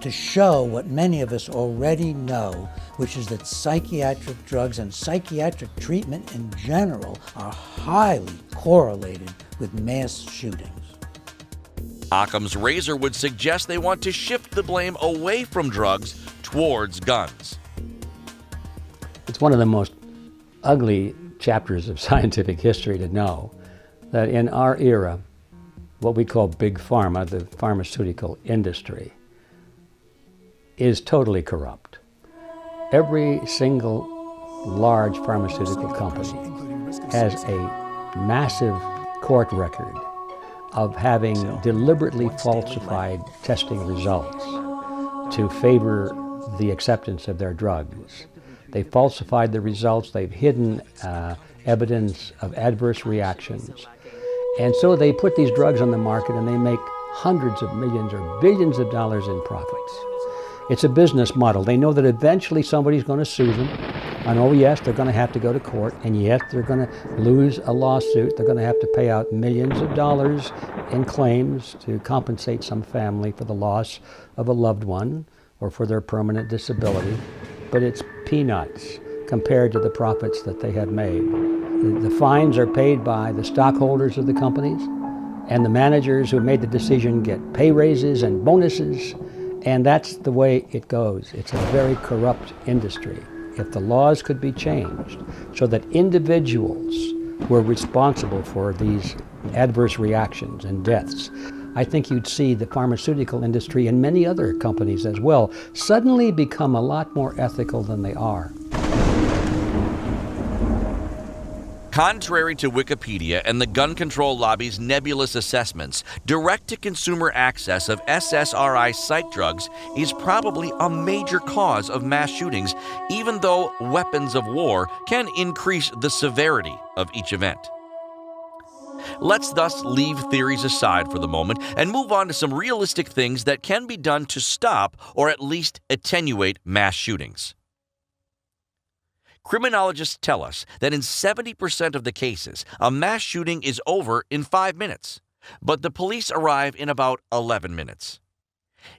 to show what many of us already know, which is that psychiatric drugs and psychiatric treatment in general are highly correlated with mass shootings. Occam's razor would suggest they want to shift the blame away from drugs towards guns. It's one of the most ugly chapters of scientific history to know that in our era, what we call Big Pharma, the pharmaceutical industry, is totally corrupt. Every single large pharmaceutical company has a massive court record of having deliberately falsified testing results to favor the acceptance of their drugs. They falsified the results, they've hidden evidence of adverse reactions. And so they put these drugs on the market and they make hundreds of millions or billions of dollars in profits. It's a business model. They know that eventually somebody's going to sue them. And oh yes, they're going to have to go to court. And yes, they're going to lose a lawsuit. They're going to have to pay out millions of dollars in claims to compensate some family for the loss of a loved one or for their permanent disability. But it's peanuts compared to the profits that they have made. The fines are paid by the stockholders of the companies, and the managers who made the decision get pay raises and bonuses, and that's the way it goes. It's a very corrupt industry. If the laws could be changed so that individuals were responsible for these adverse reactions and deaths, I think you'd see the pharmaceutical industry and many other companies as well suddenly become a lot more ethical than they are. Contrary to Wikipedia and the gun control lobby's nebulous assessments, direct-to-consumer access of SSRI psych drugs is probably a major cause of mass shootings, even though weapons of war can increase the severity of each event. Let's thus leave theories aside for the moment and move on to some realistic things that can be done to stop or at least attenuate mass shootings. Criminologists tell us that in 70% of the cases, a mass shooting is over in 5 minutes, but the police arrive in about 11 minutes.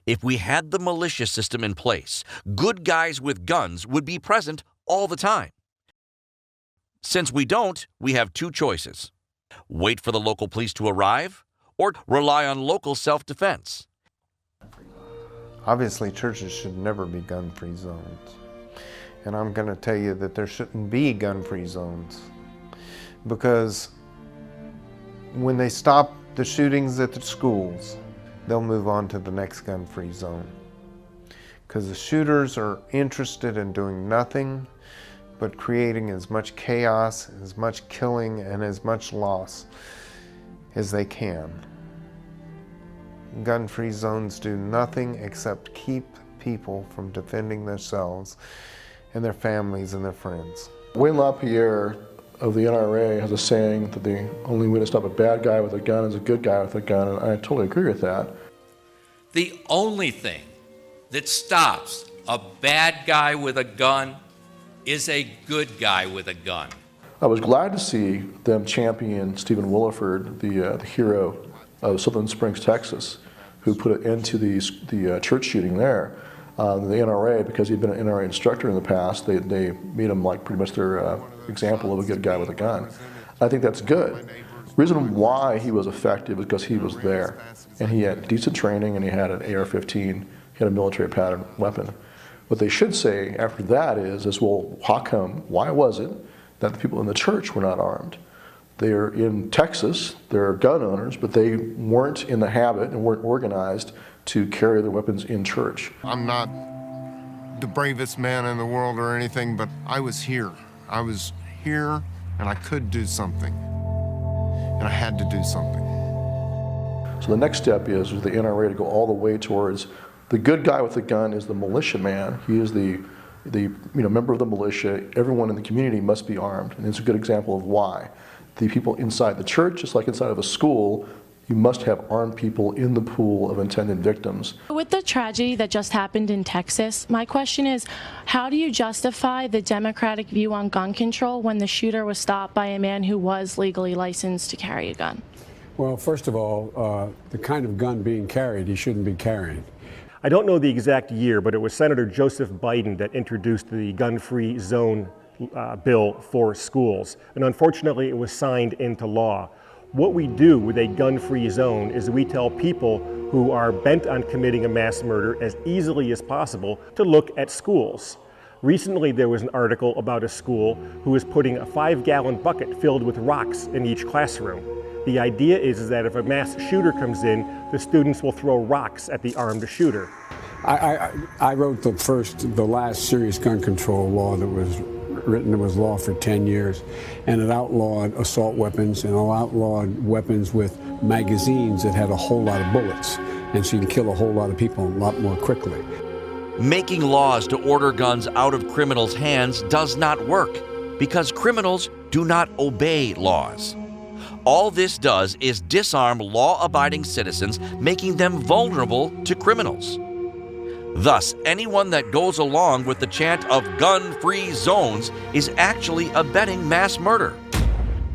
If we had the militia system in place, good guys with guns would be present all the time. Since we don't, we have two choices: wait for the local police to arrive, or rely on local self-defense. Obviously, churches should never be gun-free zones. And I'm going to tell you that there shouldn't be gun-free zones, because when they stop the shootings at the schools, they'll move on to the next gun-free zone. Because the shooters are interested in doing nothing but creating as much chaos, as much killing, and as much loss as they can. Gun-free zones do nothing except keep people from defending themselves and their families and their friends. Wayne LaPierre of the NRA has a saying that the only way to stop a bad guy with a gun is a good guy with a gun, and I totally agree with that. The only thing that stops a bad guy with a gun is a good guy with a gun. I was glad to see them champion Stephen Williford, the hero of Southern Springs, Texas, who put an end to the church shooting there. The NRA, because he'd been an NRA instructor in the past, they made him like pretty much their example of a good guy with a gun. I think that's good. The reason why he was effective is because he was there, and he had decent training, and he had an AR-15, he had a military pattern weapon. What they should say after that is well, why was it that the people in the church were not armed? They're in Texas, they're gun owners, but they weren't in the habit and weren't organized to carry their weapons in church. I'm not the bravest man in the world or anything, but I was here. I was here, and I could do something. And I had to do something. So the next step is the NRA to go all the way towards the good guy with the gun is the militia man. He is the member of the militia. Everyone in the community must be armed, and it's a good example of why. The people inside the church, just like inside of a school, you must have armed people in the pool of intended victims. With the tragedy that just happened in Texas, my question is, how do you justify the Democratic view on gun control when the shooter was stopped by a man who was legally licensed to carry a gun? Well, first of all, the kind of gun being carried, he shouldn't be carrying. I don't know the exact year, but it was Senator Joseph Biden that introduced the gun-free zone bill for schools. And unfortunately, it was signed into law. What we do with a gun-free zone is we tell people who are bent on committing a mass murder as easily as possible to look at schools. Recently, there was an article about a school who was putting a 5-gallon bucket filled with rocks in each classroom. The idea is that if a mass shooter comes in, the students will throw rocks at the armed shooter. I wrote the last serious gun control law that was written. It was law for 10 years, and it outlawed assault weapons and it outlawed weapons with magazines that had a whole lot of bullets, and so you can kill a whole lot of people a lot more quickly. Making laws to order guns out of criminals' hands does not work because criminals do not obey laws. All this does is disarm law-abiding citizens, making them vulnerable to criminals. Thus, anyone that goes along with the chant of gun-free zones is actually abetting mass murder.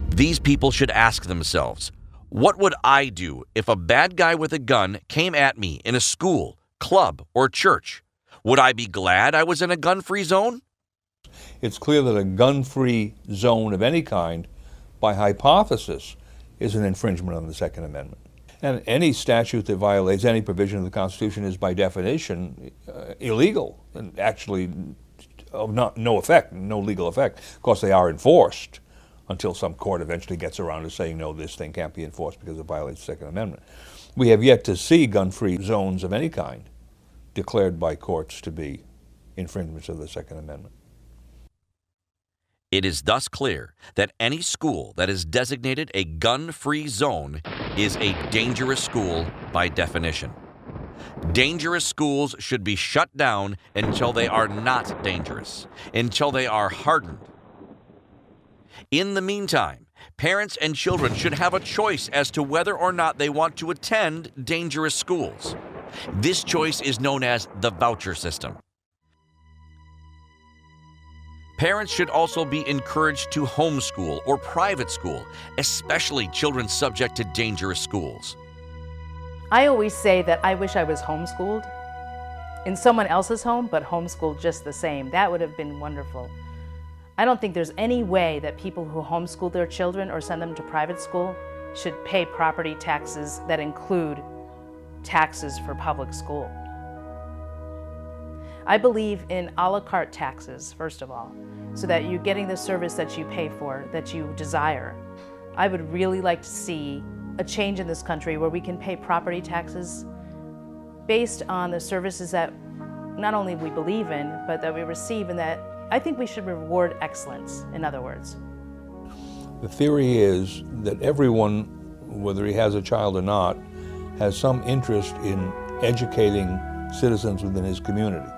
These people should ask themselves, what would I do if a bad guy with a gun came at me in a school, club, or church? Would I be glad I was in a gun-free zone? It's clear that a gun-free zone of any kind, by hypothesis, is an infringement on the Second Amendment. And any statute that violates any provision of the Constitution is by definition illegal and actually of no effect, no legal effect. Of course, they are enforced until some court eventually gets around to saying, no, this thing can't be enforced because it violates the Second Amendment. We have yet to see gun-free zones of any kind declared by courts to be infringements of the Second Amendment. It is thus clear that any school that is designated a gun-free zone is a dangerous school by definition. Dangerous schools should be shut down until they are not dangerous, until they are hardened. In the meantime, parents and children should have a choice as to whether or not they want to attend dangerous schools. This choice is known as the voucher system. Parents should also be encouraged to homeschool or private school, especially children subject to dangerous schools. I always say that I wish I was homeschooled in someone else's home, but homeschooled just the same. That would have been wonderful. I don't think there's any way that people who homeschool their children or send them to private school should pay property taxes that include taxes for public school. I believe in a la carte taxes, first of all, so that you're getting the service that you pay for, that you desire. I would really like to see a change in this country where we can pay property taxes based on the services that not only we believe in, but that we receive, and that I think we should reward excellence, in other words. The theory is that everyone, whether he has a child or not, has some interest in educating citizens within his community.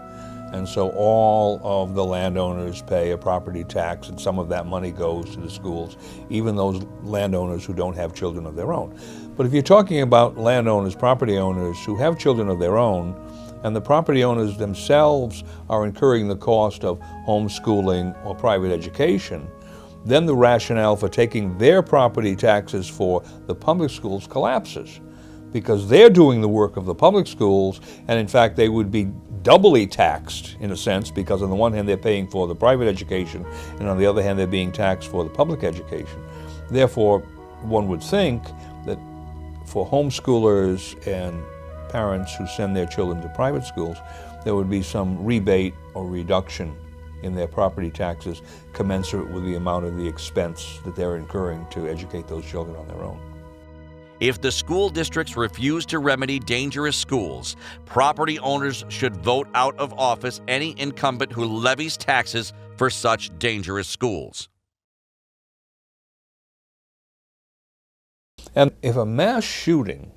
And so all of the landowners pay a property tax, and some of that money goes to the schools, even those landowners who don't have children of their own. But if you're talking about landowners, property owners who have children of their own, and the property owners themselves are incurring the cost of homeschooling or private education, then the rationale for taking their property taxes for the public schools collapses. because they're doing the work of the public schools, and in fact they would be doubly taxed in a sense, because on the one hand they're paying for the private education, and on the other hand they're being taxed for the public education. Therefore, one would think that for homeschoolers and parents who send their children to private schools, there would be some rebate or reduction in their property taxes commensurate with the amount of the expense that they're incurring to educate those children on their own. If the school districts refuse to remedy dangerous schools, property owners should vote out of office any incumbent who levies taxes for such dangerous schools. And if a mass shooting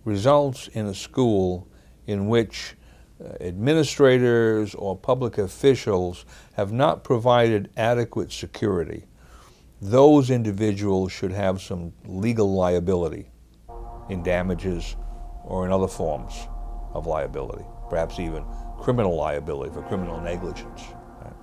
results in a school in which administrators or public officials have not provided adequate security, those individuals should have some legal liability in damages or in other forms of liability, perhaps even criminal liability for criminal negligence. Right?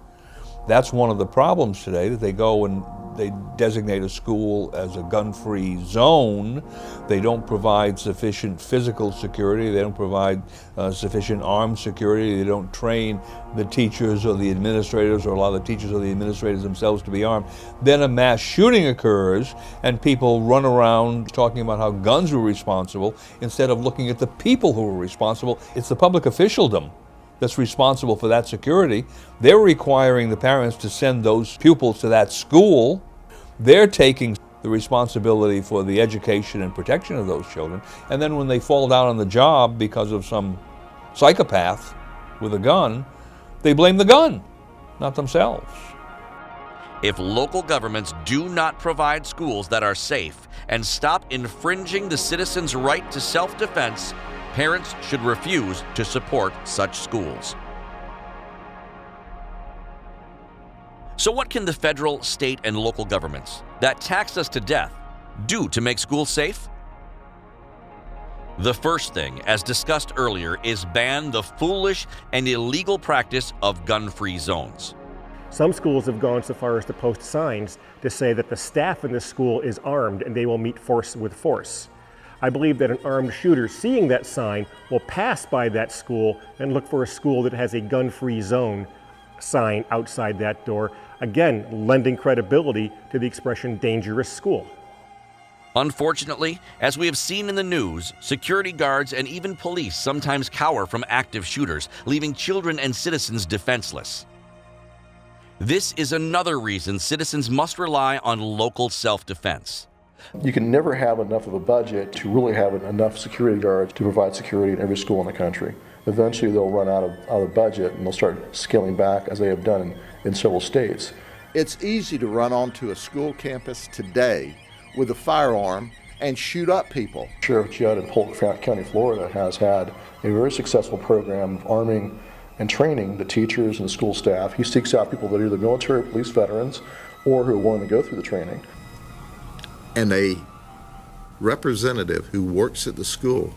That's one of the problems today, that they go and they designate a school as a gun-free zone. They don't provide sufficient physical security. They don't provide sufficient armed security. They don't train the teachers or the administrators, or a lot of the teachers or the administrators themselves, to be armed. Then a mass shooting occurs and people run around talking about how guns were responsible instead of looking at the people who were responsible. It's the public officialdom that's responsible for that security. They're requiring the parents to send those pupils to that school. They're taking the responsibility for the education and protection of those children. And then when they fall down on the job because of some psychopath with a gun, they blame the gun, not themselves. If local governments do not provide schools that are safe and stop infringing the citizens' right to self-defense, parents should refuse to support such schools. So what can the federal, state, and local governments that tax us to death do to make schools safe? The first thing, as discussed earlier, is ban the foolish and illegal practice of gun-free zones. Some schools have gone so far as to post signs to say that the staff in the school is armed and they will meet force with force. I believe that an armed shooter seeing that sign will pass by that school and look for a school that has a gun-free zone sign outside that door, again, lending credibility to the expression dangerous school. Unfortunately, as we have seen in the news, security guards and even police sometimes cower from active shooters, leaving children and citizens defenseless. This is another reason citizens must rely on local self-defense. You can never have enough of a budget to really have enough security guards to provide security in every school in the country. Eventually they'll run out of budget and they'll start scaling back, as they have done in several states. It's easy to run onto a school campus today with a firearm and shoot up people. Sheriff Judd in Polk County, Florida has had a very successful program of arming and training the teachers and the school staff. He seeks out people that are either military or police veterans or who are willing to go through the training. And a representative who works at the school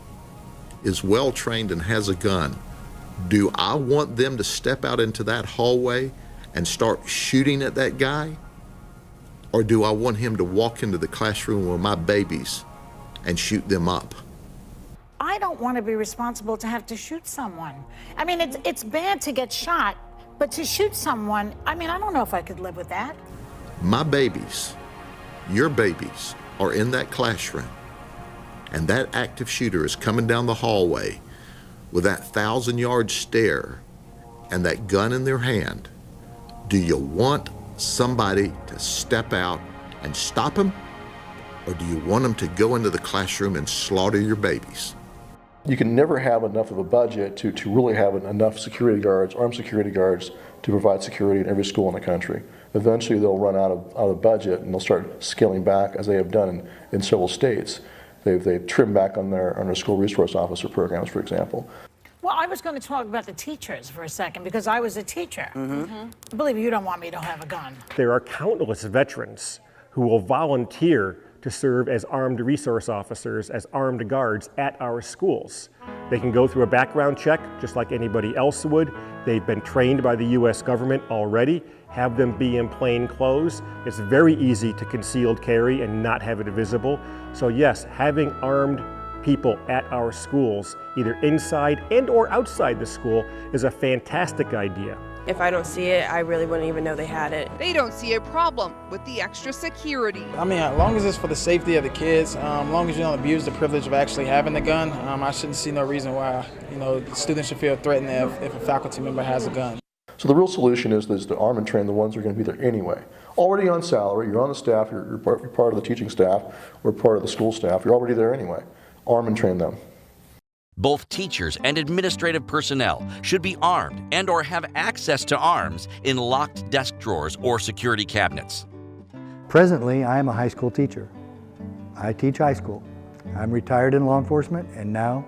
is well trained and has a gun. Do I want them to step out into that hallway and start shooting at that guy? Or do I want him to walk into the classroom with my babies and shoot them up? I don't want to be responsible to have to shoot someone. I mean, it's bad to get shot, but to shoot someone, I mean, I don't know if I could live with that. My babies, your babies, are in that classroom, and that active shooter is coming down the hallway with that 1,000-yard stare and that gun in their hand. Do you want somebody to step out and stop him? Or do you want them to go into the classroom and slaughter your babies? You can never have enough of a budget to really have enough security guards, armed security guards, to provide security in every school in the country. Eventually they'll run out of budget and they'll start scaling back, as they have done in several states. They've trimmed back on their school resource officer programs, for example. Well, I was going to talk about the teachers for a second, because I was a teacher. Mm-hmm. Believe me, you don't want me to have a gun. There are countless veterans who will volunteer to serve as armed resource officers, as armed guards at our schools. They can go through a background check just like anybody else would. They've been trained by the US government already. Have them be in plain clothes. It's very easy to concealed carry and not have it visible. So yes, having armed people at our schools, either inside and or outside the school, is a fantastic idea. If I don't see it, I really wouldn't even know they had it. They don't see a problem with the extra security. I mean, as long as it's for the safety of the kids, as long as you don't abuse the privilege of actually having the gun, I shouldn't see no reason why, students should feel threatened if a faculty member has a gun. So the real solution is to arm and train the ones who are going to be there anyway. Already on salary, you're on the staff, you're part of the teaching staff, or part of the school staff, you're already there anyway. Arm and train them. Both teachers and administrative personnel should be armed and or have access to arms in locked desk drawers or security cabinets. Presently, I am a high school teacher. I teach high school. I'm retired in law enforcement, and now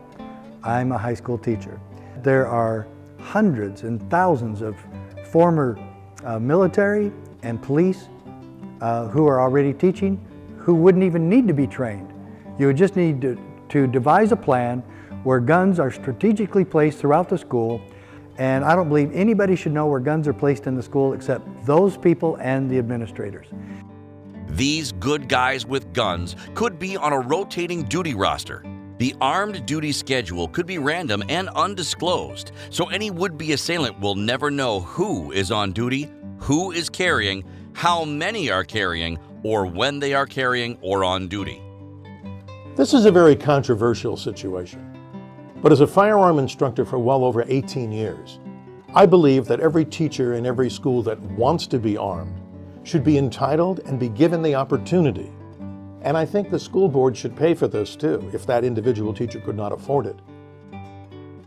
I'm a high school teacher. There are hundreds and thousands of former military and police who are already teaching who wouldn't even need to be trained. You would just need to devise a plan where guns are strategically placed throughout the school, and I don't believe anybody should know where guns are placed in the school except those people and the administrators. These good guys with guns could be on a rotating duty roster. The armed duty schedule could be random and undisclosed, so any would-be assailant will never know who is on duty, who is carrying, how many are carrying, or when they are carrying or on duty. This is a very controversial situation. But as a firearm instructor for well over 18 years, I believe that every teacher in every school that wants to be armed should be entitled and be given the opportunity. And I think the school board should pay for this too, if that individual teacher could not afford it.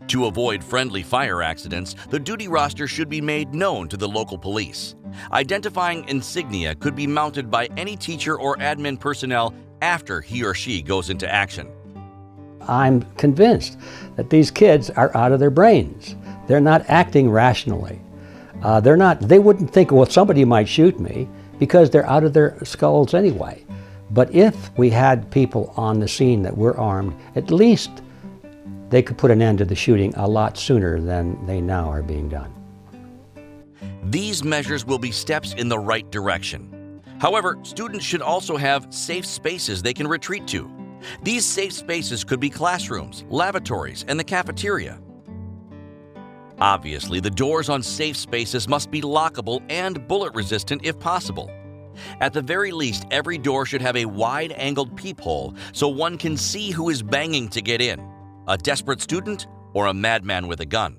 To avoid friendly fire accidents, the duty roster should be made known to the local police. Identifying insignia could be mounted by any teacher or admin personnel after he or she goes into action. I'm convinced that these kids are out of their brains. They're not acting rationally. They wouldn't think, well, somebody might shoot me, because they're out of their skulls anyway. But if we had people on the scene that were armed, at least they could put an end to the shooting a lot sooner than they now are being done. These measures will be steps in the right direction. However, students should also have safe spaces they can retreat to. These safe spaces could be classrooms, lavatories, and the cafeteria. Obviously, the doors on safe spaces must be lockable and bullet-resistant if possible. At the very least, every door should have a wide-angled peephole so one can see who is banging to get in, a desperate student or a madman with a gun.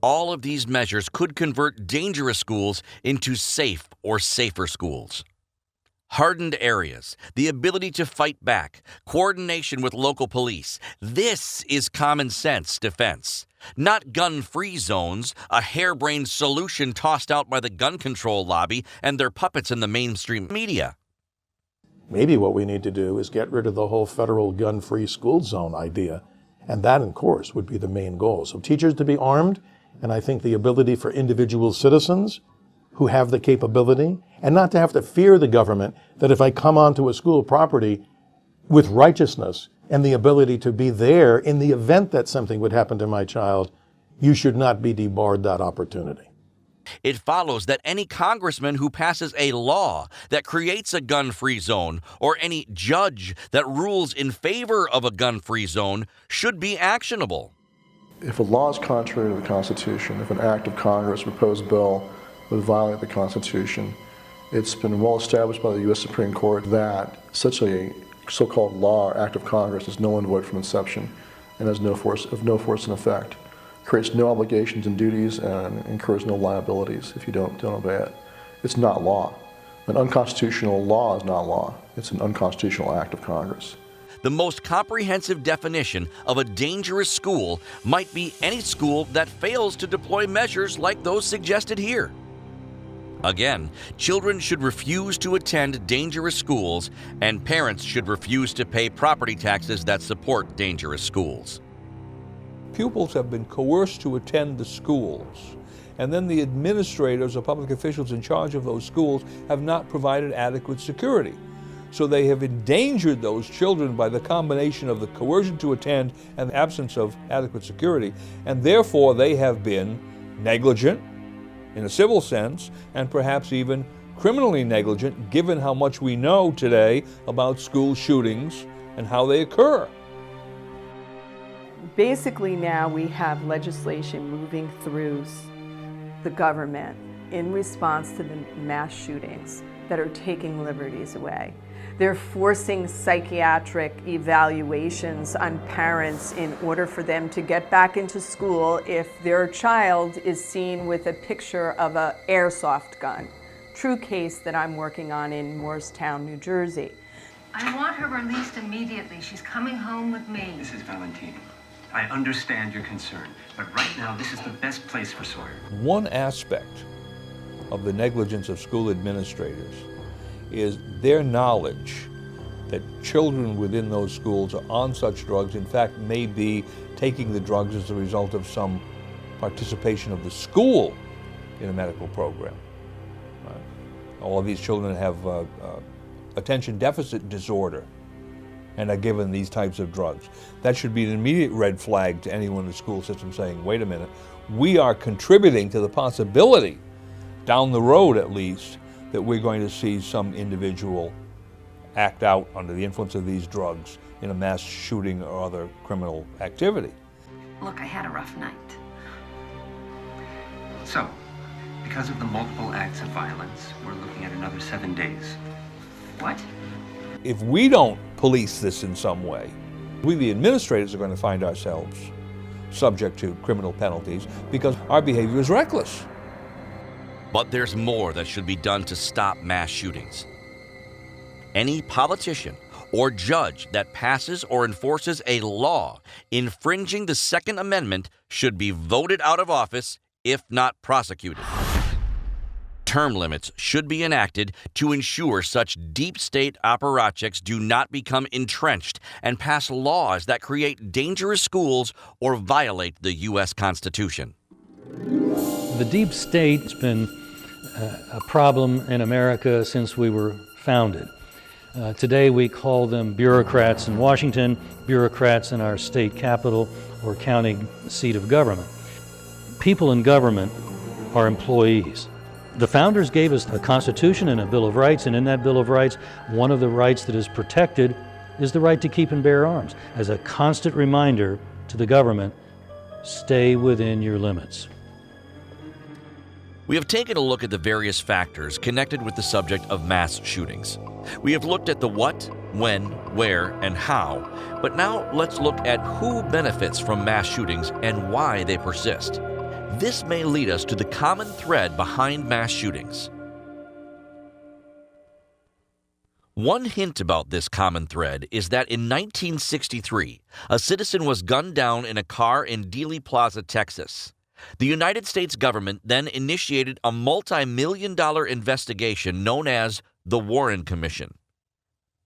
All of these measures could convert dangerous schools into safe or safer schools. Hardened areas, the ability to fight back, coordination with local police. This is common sense defense. Not gun-free zones, a harebrained solution tossed out by the gun control lobby and their puppets in the mainstream media. Maybe what we need to do is get rid of the whole federal gun-free school zone idea. And that, of course, would be the main goal. So teachers to be armed, and I think the ability for individual citizens who have the capability, and not to have to fear the government, that if I come onto a school property with righteousness and the ability to be there in the event that something would happen to my child, you should not be debarred that opportunity. It follows that any congressman who passes a law that creates a gun-free zone, or any judge that rules in favor of a gun-free zone, should be actionable. If a law is contrary to the Constitution, if an act of Congress, proposed bill, would violate the Constitution, it's been well established by the U.S. Supreme Court that such a so-called law or act of Congress is null and void from inception and has no force in effect. Creates no obligations and duties and incurs no liabilities if you don't obey it. It's not law. An unconstitutional law is not law. It's an unconstitutional act of Congress. The most comprehensive definition of a dangerous school might be any school that fails to deploy measures like those suggested here. Again, children should refuse to attend dangerous schools, and parents should refuse to pay property taxes that support dangerous schools. Pupils have been coerced to attend the schools, and then the administrators or public officials in charge of those schools have not provided adequate security. So they have endangered those children by the combination of the coercion to attend and the absence of adequate security, and therefore they have been negligent in a civil sense, and perhaps even criminally negligent, given how much we know today about school shootings and how they occur. Basically now we have legislation moving through the government in response to the mass shootings that are taking liberties away. They're forcing psychiatric evaluations on parents in order for them to get back into school if their child is seen with a picture of an airsoft gun. True case that I'm working on in Morristown, New Jersey. I want her released immediately. She's coming home with me. Mrs. Valentini, I understand your concern, but right now this is the best place for Sawyer. One aspect of the negligence of school administrators is their knowledge that children within those schools are on such drugs, in fact may be taking the drugs as a result of some participation of the school in a medical program. All of these children have attention deficit disorder and are given these types of drugs. That should be an immediate red flag to anyone in the school system saying, wait a minute, we are contributing to the possibility, down the road at least, that we're going to see some individual act out under the influence of these drugs in a mass shooting or other criminal activity. Look, I had a rough night. So, because of the multiple acts of violence, we're looking at another 7 days. What? If we don't police this in some way, we, the administrators, are going to find ourselves subject to criminal penalties because our behavior is reckless. But there's more that should be done to stop mass shootings. Any politician or judge that passes or enforces a law infringing the Second Amendment should be voted out of office, if not prosecuted. Term limits should be enacted to ensure such deep state apparatchiks do not become entrenched and pass laws that create dangerous schools or violate the U.S. Constitution. The deep state's been a problem in America since we were founded. Today we call them bureaucrats in Washington, bureaucrats in our state capital or county seat of government. People in government are employees. The founders gave us a Constitution and a Bill of Rights, and in that Bill of Rights, one of the rights that is protected is the right to keep and bear arms. As a constant reminder to the government, stay within your limits. We have taken a look at the various factors connected with the subject of mass shootings. We have looked at the what, when, where, and how, but now let's look at who benefits from mass shootings and why they persist. This may lead us to the common thread behind mass shootings. One hint about this common thread is that in 1963, a citizen was gunned down in a car in Dealey Plaza, Texas. The United States government then initiated a multi-million-dollar investigation known as the Warren Commission.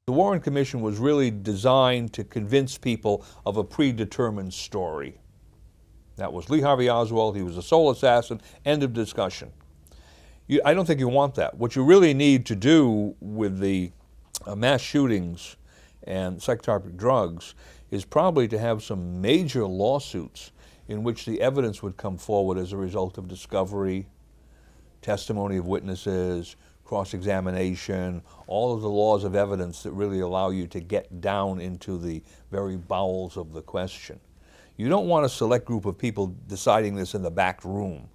The Warren Commission was really designed to convince people of a predetermined story. That was Lee Harvey Oswald, he was a sole assassin, end of discussion. I don't think you want that. What you really need to do with the mass shootings and psychotropic drugs is probably to have some major lawsuits in which the evidence would come forward as a result of discovery, testimony of witnesses, cross-examination, all of the laws of evidence that really allow you to get down into the very bowels of the question. You don't want a select group of people deciding this in the back room.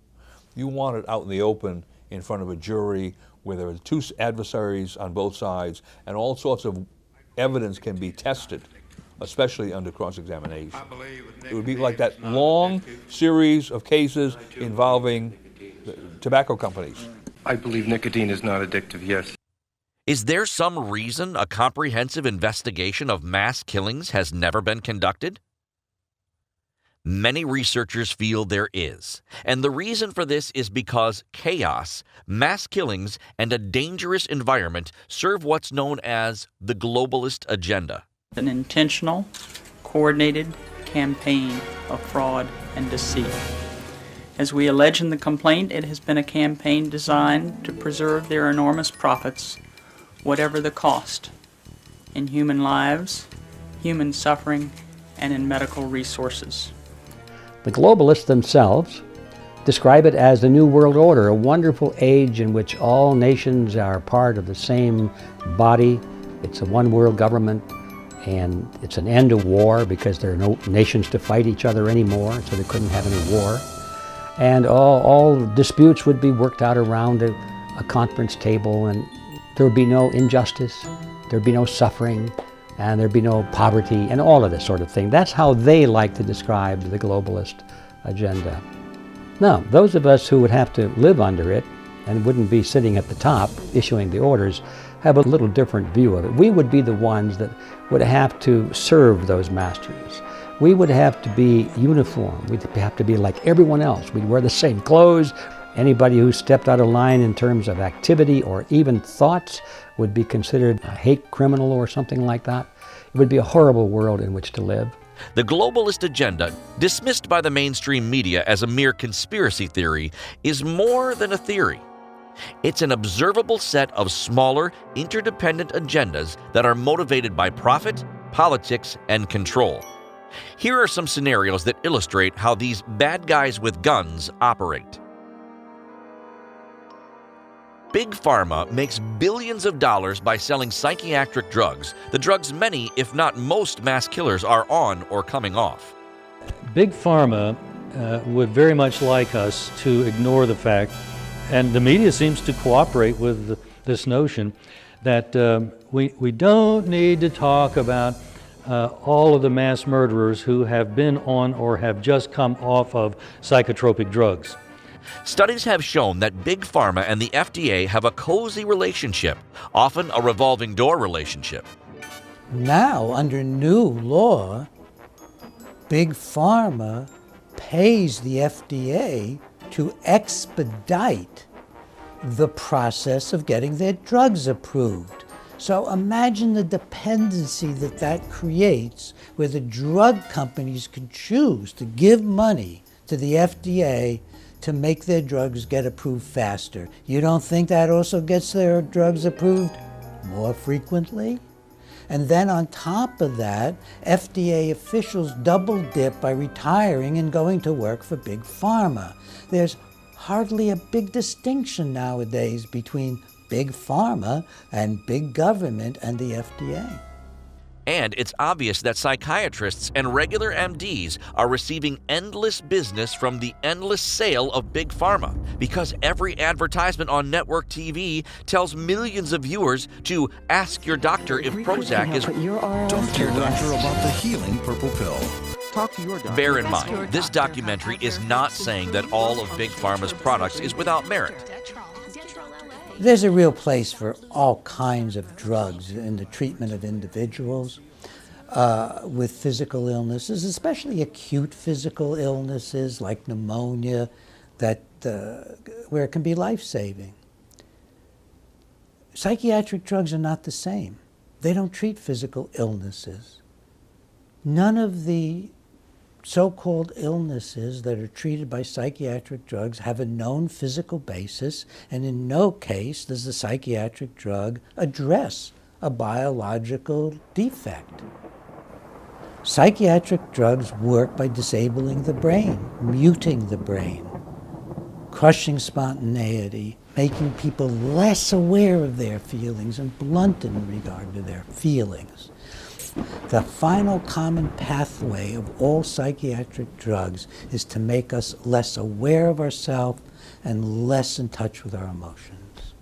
You want it out in the open in front of a jury where there are two adversaries on both sides and all sorts of evidence can be tested, especially under cross-examination. It would be like that long series of cases involving tobacco companies. I believe nicotine is not addictive, yes. Is there some reason a comprehensive investigation of mass killings has never been conducted? Many researchers feel there is, and the reason for this is because chaos, mass killings, and a dangerous environment serve what's known as the Globalist Agenda. An intentional, coordinated campaign of fraud and deceit. As we allege in the complaint, it has been a campaign designed to preserve their enormous profits, whatever the cost. in human lives, human suffering, and in medical resources. The globalists themselves describe it as the New World Order, a wonderful age in which all nations are part of the same body. It's a one world government, and it's an end of war because there are no nations to fight each other anymore, so they couldn't have any war. And all disputes would be worked out around a conference table, and there would be no injustice, there'd be no suffering, and there'd be no poverty, and all of this sort of thing. That's how they like to describe the globalist agenda. Now, those of us who would have to live under it and wouldn't be sitting at the top issuing the orders have a little different view of it. We would be the ones that would have to serve those masters. We would have to be uniform. We'd have to be like everyone else. We'd wear the same clothes. Anybody who stepped out of line in terms of activity or even thoughts would be considered a hate criminal or something like that. It would be a horrible world in which to live. The globalist agenda, dismissed by the mainstream media as a mere conspiracy theory, is more than a theory. It's an observable set of smaller, interdependent agendas that are motivated by profit, politics, and control. Here are some scenarios that illustrate how these bad guys with guns operate. Big Pharma makes billions of dollars by selling psychiatric drugs, the drugs many, if not most, mass killers are on or coming off. Big Pharma would very much like us to ignore the fact, and the media seems to cooperate with this notion, that we don't need to talk about all of the mass murderers who have been on or have just come off of psychotropic drugs. Studies have shown that Big Pharma and the FDA have a cozy relationship, often a revolving door relationship. Now, under new law, Big Pharma pays the FDA to expedite the process of getting their drugs approved. So imagine the dependency that that creates, where the drug companies can choose to give money to the FDA to make their drugs get approved faster. You don't think that also gets their drugs approved more frequently? And then on top of that, FDA officials double dip by retiring and going to work for Big Pharma. There's hardly a big distinction nowadays between Big Pharma and big government and the FDA. And it's obvious that psychiatrists and regular MDs are receiving endless business from the endless sale of Big Pharma, because every advertisement on network TV tells millions of viewers to ask your doctor if Prozac is... Talk to your doctor about the healing purple pill. Talk to your doctor. Bear in mind, this documentary is not saying that all of Big Pharma's products is without merit. There's a real place for all kinds of drugs in the treatment of individuals with physical illnesses, especially acute physical illnesses like pneumonia, where it can be life-saving. Psychiatric drugs are not the same. They don't treat physical illnesses. None of the so-called illnesses that are treated by psychiatric drugs have a known physical basis, and in no case does the psychiatric drug address a biological defect. Psychiatric drugs work by disabling the brain, muting the brain, crushing spontaneity, making people less aware of their feelings and blunt in regard to their feelings. The final common pathway of all psychiatric drugs is to make us less aware of ourselves and less in touch with our emotions.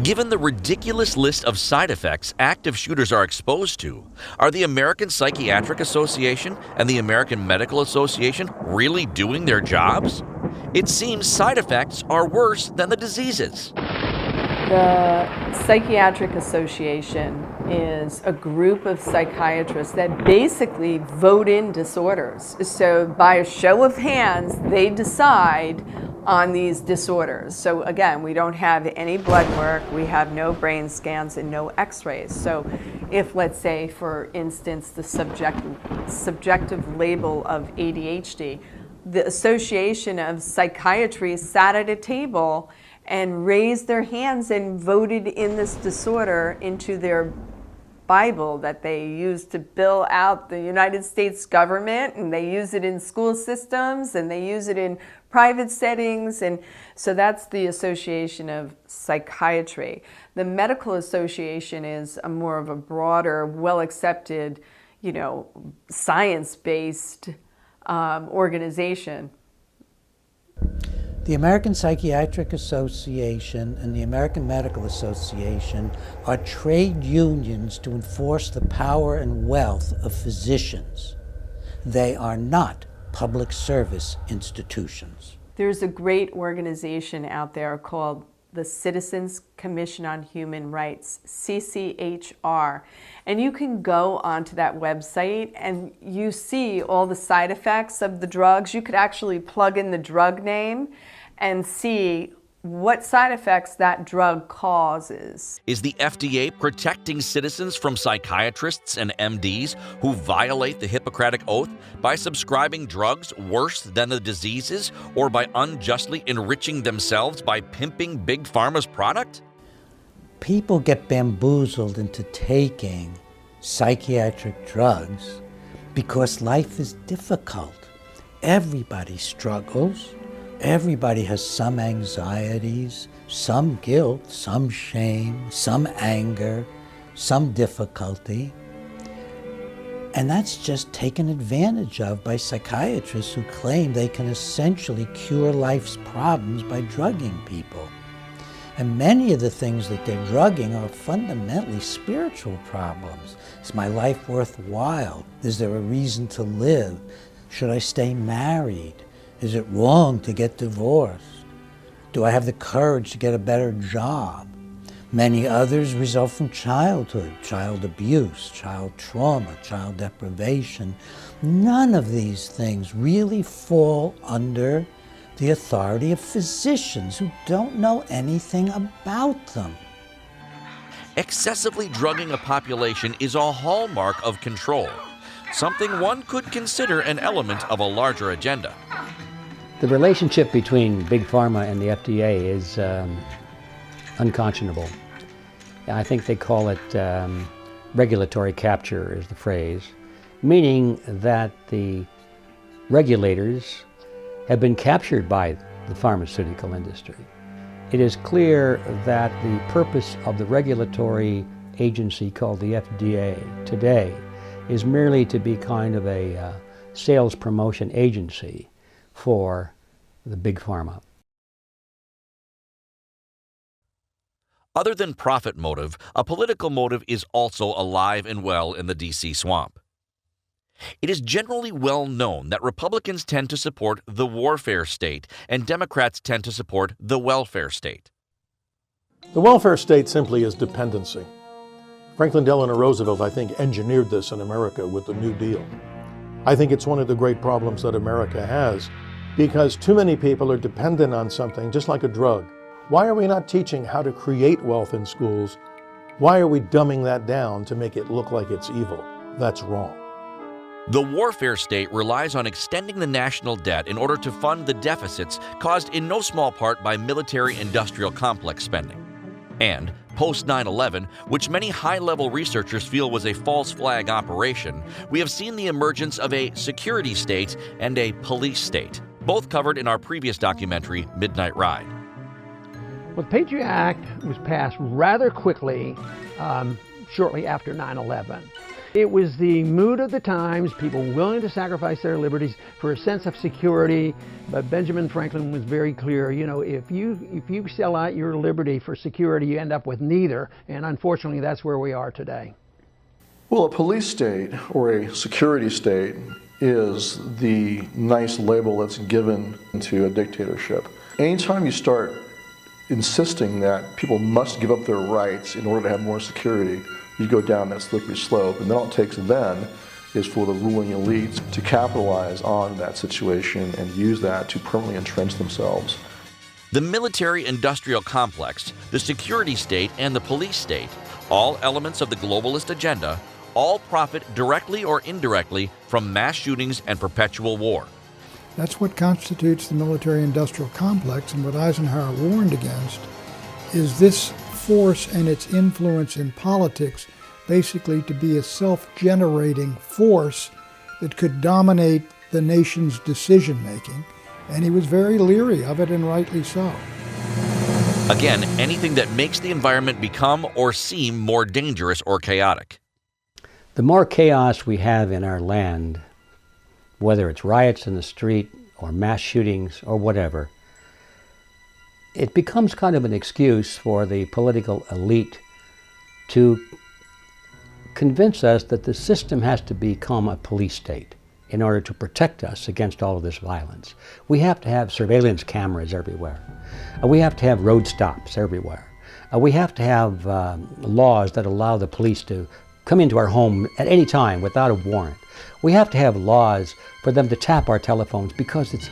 Given the ridiculous list of side effects active shooters are exposed to, are the American Psychiatric Association and the American Medical Association really doing their jobs? It seems side effects are worse than the diseases. The Psychiatric Association is a group of psychiatrists that basically vote in disorders. So by a show of hands, they decide on these disorders. So again, we don't have any blood work, we have no brain scans and no x-rays. So if, let's say, for instance, the subjective label of ADHD, the Association of Psychiatry sat at a table and raised their hands and voted in this disorder into their Bible that they use to bill out the United States government, and they use it in school systems, and they use it in private settings. And so that's the association of psychiatry. The medical association is a more of a broader, well-accepted, science-based organization. The American Psychiatric Association and the American Medical Association are trade unions to enforce the power and wealth of physicians. They are not public service institutions. There's a great organization out there called the Citizens Commission on Human Rights, CCHR. And you can go onto that website and you see all the side effects of the drugs. You could actually plug in the drug name and see what side effects that drug causes. Is the FDA protecting citizens from psychiatrists and MDs who violate the Hippocratic Oath by subscribing drugs worse than the diseases, or by unjustly enriching themselves by pimping Big Pharma's product? People get bamboozled into taking psychiatric drugs because life is difficult. Everybody struggles. Everybody has some anxieties, some guilt, some shame, some anger, some difficulty. And that's just taken advantage of by psychiatrists who claim they can essentially cure life's problems by drugging people. And many of the things that they're drugging are fundamentally spiritual problems. Is my life worthwhile? Is there a reason to live? Should I stay married? Is it wrong to get divorced? Do I have the courage to get a better job? Many others result from childhood, child abuse, child trauma, child deprivation. None of these things really fall under the authority of physicians who don't know anything about them. Excessively drugging a population is a hallmark of control, something one could consider an element of a larger agenda. The relationship between Big Pharma and the FDA is unconscionable. I think they call it regulatory capture is the phrase, meaning that the regulators have been captured by the pharmaceutical industry. It is clear that the purpose of the regulatory agency called the FDA today is merely to be kind of a sales promotion agency for the Big Pharma. Other than profit motive, a political motive is also alive and well in the D.C. swamp. It is generally well known that Republicans tend to support the warfare state and Democrats tend to support the welfare state. The welfare state simply is dependency. Franklin Delano Roosevelt, I think, engineered this in America with the New Deal. I think it's one of the great problems that America has, because too many people are dependent on something, just like a drug. Why are we not teaching how to create wealth in schools? Why are we dumbing that down to make it look like it's evil? That's wrong. The warfare state relies on extending the national debt in order to fund the deficits caused in no small part by military-industrial complex spending. And post 9/11, which many high-level researchers feel was a false flag operation, we have seen the emergence of a security state and a police state, both covered in our previous documentary, Midnight Ride. Well, the Patriot Act was passed rather quickly shortly after 9/11. It was the mood of the times, people willing to sacrifice their liberties for a sense of security. But Benjamin Franklin was very clear, you know, if you sell out your liberty for security, you end up with neither. And unfortunately, that's where we are today. Well, a police state or a security state is the nice label that's given to a dictatorship. Anytime you start insisting that people must give up their rights in order to have more security, you go down that slippery slope. And then all it takes then is for the ruling elites to capitalize on that situation and use that to permanently entrench themselves. The military-industrial complex, the security state, and the police state, all elements of the globalist agenda, all profit directly or indirectly from mass shootings and perpetual war. That's what constitutes the military-industrial complex, and what Eisenhower warned against is this force and its influence in politics basically to be a self-generating force that could dominate the nation's decision-making, and he was very leery of it, and rightly so. Again, anything that makes the environment become or seem more dangerous or chaotic. The more chaos we have in our land, whether it's riots in the street or mass shootings or whatever, it becomes kind of an excuse for the political elite to convince us that the system has to become a police state in order to protect us against all of this violence. We have to have surveillance cameras everywhere. We have to have road stops everywhere. We have to have laws that allow the police to come into our home at any time without a warrant. We have to have laws for them to tap our telephones because it's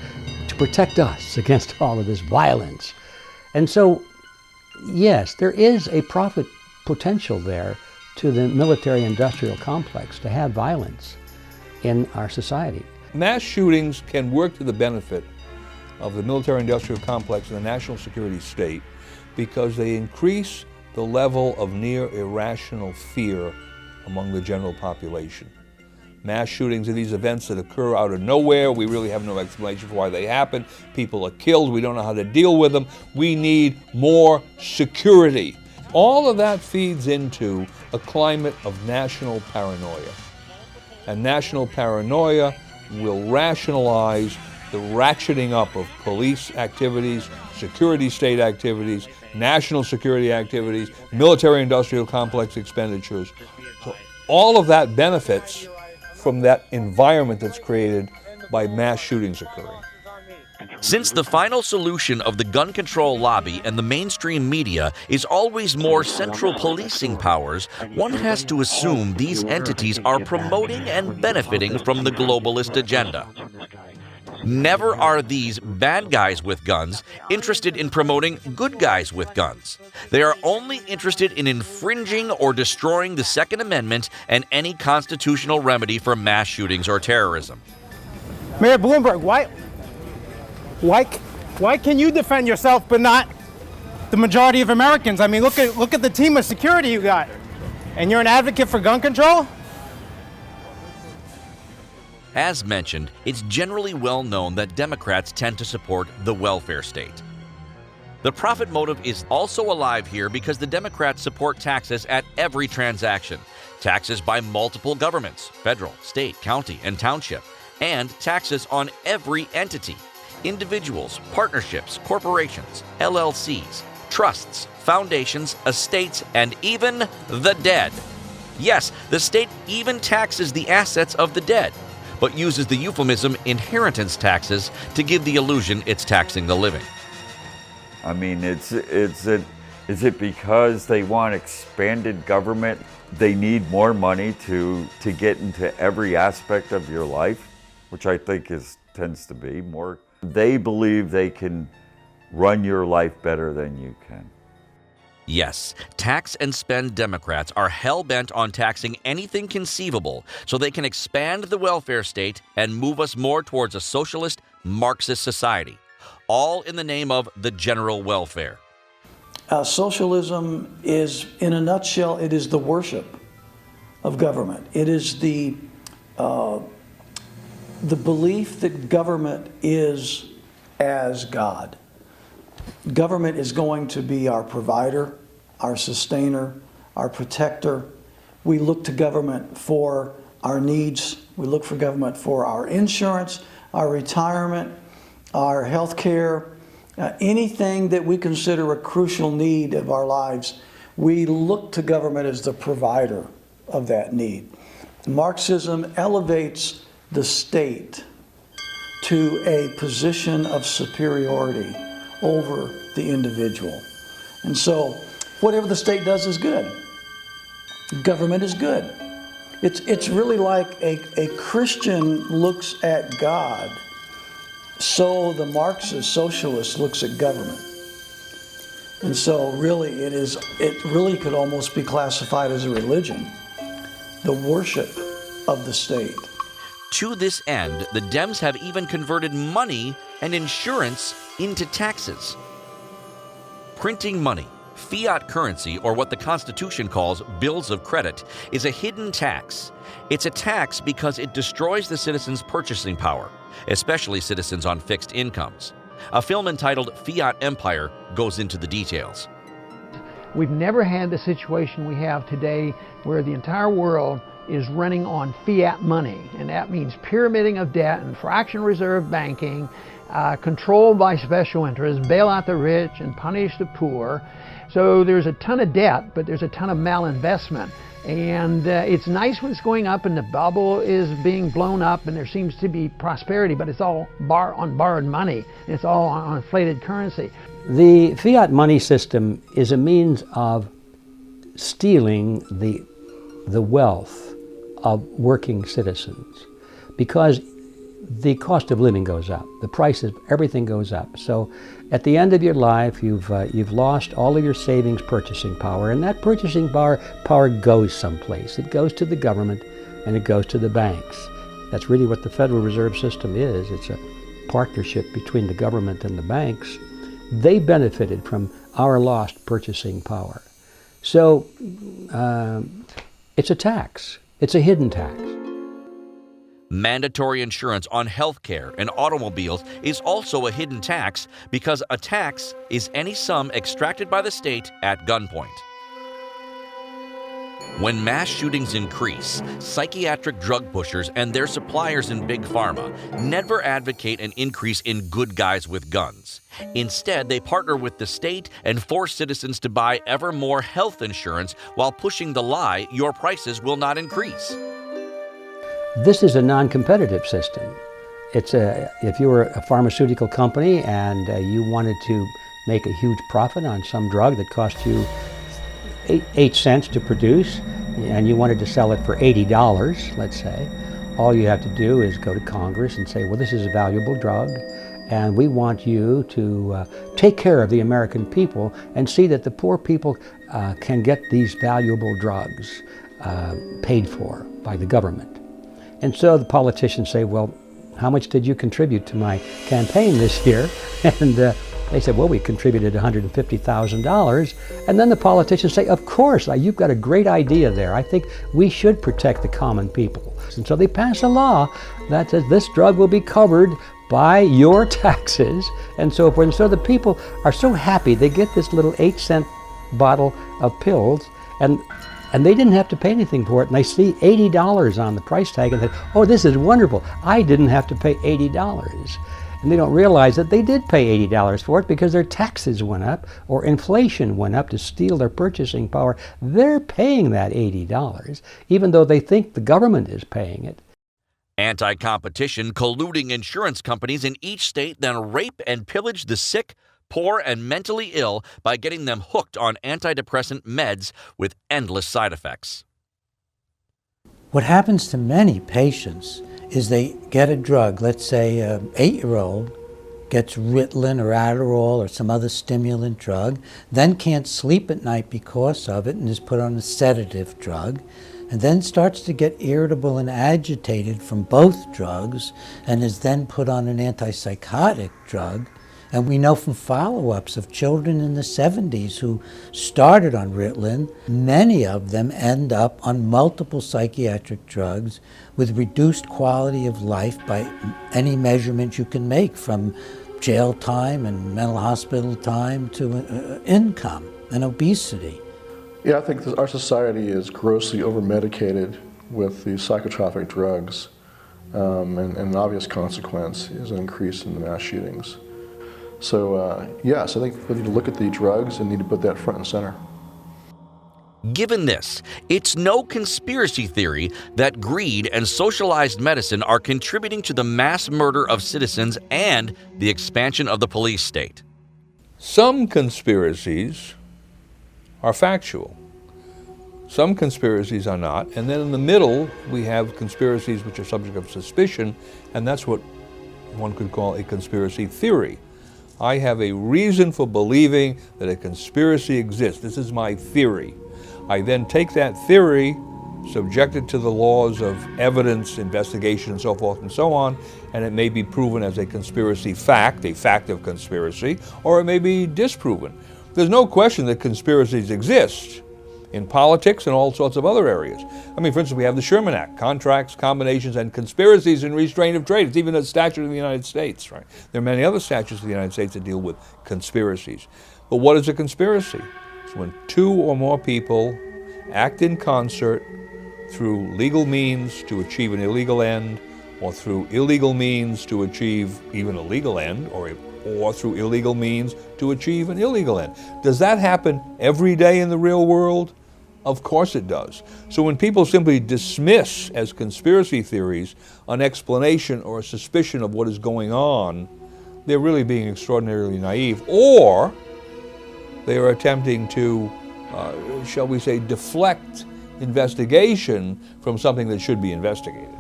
to protect us against all of this violence. And so, yes, there is a profit potential there to the military-industrial complex to have violence in our society. Mass shootings can work to the benefit of the military-industrial complex and the national security state because they increase the level of near irrational fear among the general population. Mass shootings are these events that occur out of nowhere. We really have no explanation for why they happen. People are killed. We don't know how to deal with them. We need more security. All of that feeds into a climate of national paranoia. And national paranoia will rationalize the ratcheting up of police activities, security state activities, national security activities, military-industrial complex expenditures. So all of that benefits from that environment that's created by mass shootings occurring. Since the final solution of the gun control lobby and the mainstream media is always more central policing powers, one has to assume these entities are promoting and benefiting from the globalist agenda. Never are these bad guys with guns interested in promoting good guys with guns. They are only interested in infringing or destroying the Second Amendment and any constitutional remedy for mass shootings or terrorism. Mayor Bloomberg, why can you defend yourself but not the majority of Americans? I mean, look at the team of security you got. And you're an advocate for gun control? As mentioned, it's generally well known that Democrats tend to support the welfare state. The profit motive is also alive here because the Democrats support taxes at every transaction. Taxes by multiple governments, federal, state, county, and township, and taxes on every entity. Individuals, partnerships, corporations, LLCs, trusts, foundations, estates, and even the dead. Yes, the state even taxes the assets of the dead, but uses the euphemism inheritance taxes to give the illusion it's taxing the living. I mean, is it because they want expanded government? They need more money to get into every aspect of your life, which I think tends to be more. They believe they can run your life better than you can. Yes, tax and spend Democrats are hell-bent on taxing anything conceivable so they can expand the welfare state and move us more towards a socialist, Marxist society, all in the name of the general welfare. Socialism is, in a nutshell, it is the worship of government. It is the belief that government is as God. Government is going to be our provider, our sustainer, our protector. We look to government for our needs. We look for government for our insurance, our retirement, our health care, anything that we consider a crucial need of our lives. We look to government as the provider of that need. Marxism elevates the state to a position of superiority over the individual. And so whatever the state does is good. Government is good. It's really like a Christian looks at God, so the Marxist socialist looks at government. And so really it really could almost be classified as a religion, the worship of the state. To this end, the Dems have even converted money and insurance into taxes. Printing money, Fiat currency, or what the Constitution calls bills of credit, is a hidden tax. It's a tax because it destroys the citizens' purchasing power, especially citizens on fixed incomes. A film entitled Fiat Empire goes into the details. We've never had the situation we have today where the entire world is running on fiat money, and that means pyramiding of debt and fractional reserve banking, controlled by special interests, bail out the rich and punish the poor. So there's a ton of debt, but there's a ton of malinvestment. And it's nice when it's going up and the bubble is being blown up and there seems to be prosperity, but it's all on borrowed money. And it's all on inflated currency. The fiat money system is a means of stealing the wealth of working citizens because the cost of living goes up, the prices, everything goes up. So at the end of your life, you've lost all of your savings purchasing power, and that purchasing power goes someplace. It goes to the government and it goes to the banks. That's really what the Federal Reserve System is. It's a partnership between the government and the banks. They benefited from our lost purchasing power. So it's a tax. It's a hidden tax. Mandatory insurance on health care and automobiles is also a hidden tax because a tax is any sum extracted by the state at gunpoint. When mass shootings increase, psychiatric drug pushers and their suppliers in Big Pharma never advocate an increase in good guys with guns. Instead, they partner with the state and force citizens to buy ever more health insurance while pushing the lie your prices will not increase. This is a non-competitive system. If you were a pharmaceutical company and you wanted to make a huge profit on some drug that cost you 8 cents to produce, and you wanted to sell it for $80, let's say, all you have to do is go to Congress and say, well, this is a valuable drug, and we want you to take care of the American people and see that the poor people can get these valuable drugs paid for by the government. And so the politicians say, well, how much did you contribute to my campaign this year? And they said, well, we contributed $150,000. And then the politicians say, of course, you've got a great idea there. I think we should protect the common people. And so they pass a law that says this drug will be covered by your taxes and so forth. And so the people are so happy they get this little 8-cent bottle of pills, and they didn't have to pay anything for it, and they see $80 on the price tag and say, oh, this is wonderful, I didn't have to pay $80. And they don't realize that they did pay $80 for it because their taxes went up or inflation went up to steal their purchasing power. They're paying that $80, even though they think the government is paying it. Anti-competition, colluding insurance companies in each state then rape and pillage the sick, poor, and mentally ill by getting them hooked on antidepressant meds with endless side effects. What happens to many patients is they get a drug, let's say an 8-year-old gets Ritalin or Adderall or some other stimulant drug, then can't sleep at night because of it and is put on a sedative drug, and then starts to get irritable and agitated from both drugs and is then put on an antipsychotic drug. And we know from follow-ups of children in the 70s who started on Ritalin, many of them end up on multiple psychiatric drugs with reduced quality of life by any measurement you can make, from jail time and mental hospital time to income and obesity. Yeah, I think our society is grossly over-medicated with the psychotropic drugs, and an obvious consequence is an increase in the mass shootings. So yes, I think we need to look at the drugs and need to put that front and center. Given this, it's no conspiracy theory that greed and socialized medicine are contributing to the mass murder of citizens and the expansion of the police state. Some conspiracies are factual. Some conspiracies are not. And then in the middle, we have conspiracies which are subject of suspicion, and that's what one could call a conspiracy theory. I have a reason for believing that a conspiracy exists. This is my theory. I then take that theory, subject it to the laws of evidence, investigation, and so forth and so on, and it may be proven as a conspiracy fact, a fact of conspiracy, or it may be disproven. There's no question that conspiracies exist in politics and all sorts of other areas. I mean, for instance, we have the Sherman Act, contracts, combinations, and conspiracies in restraint of trade. It's even a statute in the United States, right? There are many other statutes in the United States that deal with conspiracies. But what is a conspiracy? It's when two or more people act in concert through legal means to achieve an illegal end, or through illegal means to achieve even a legal end, or through illegal means to achieve an illegal end. Does that happen every day in the real world? Of course it does. So when people simply dismiss as conspiracy theories an explanation or a suspicion of what is going on, they're really being extraordinarily naive, or they are attempting to, shall we say, deflect investigation from something that should be investigated.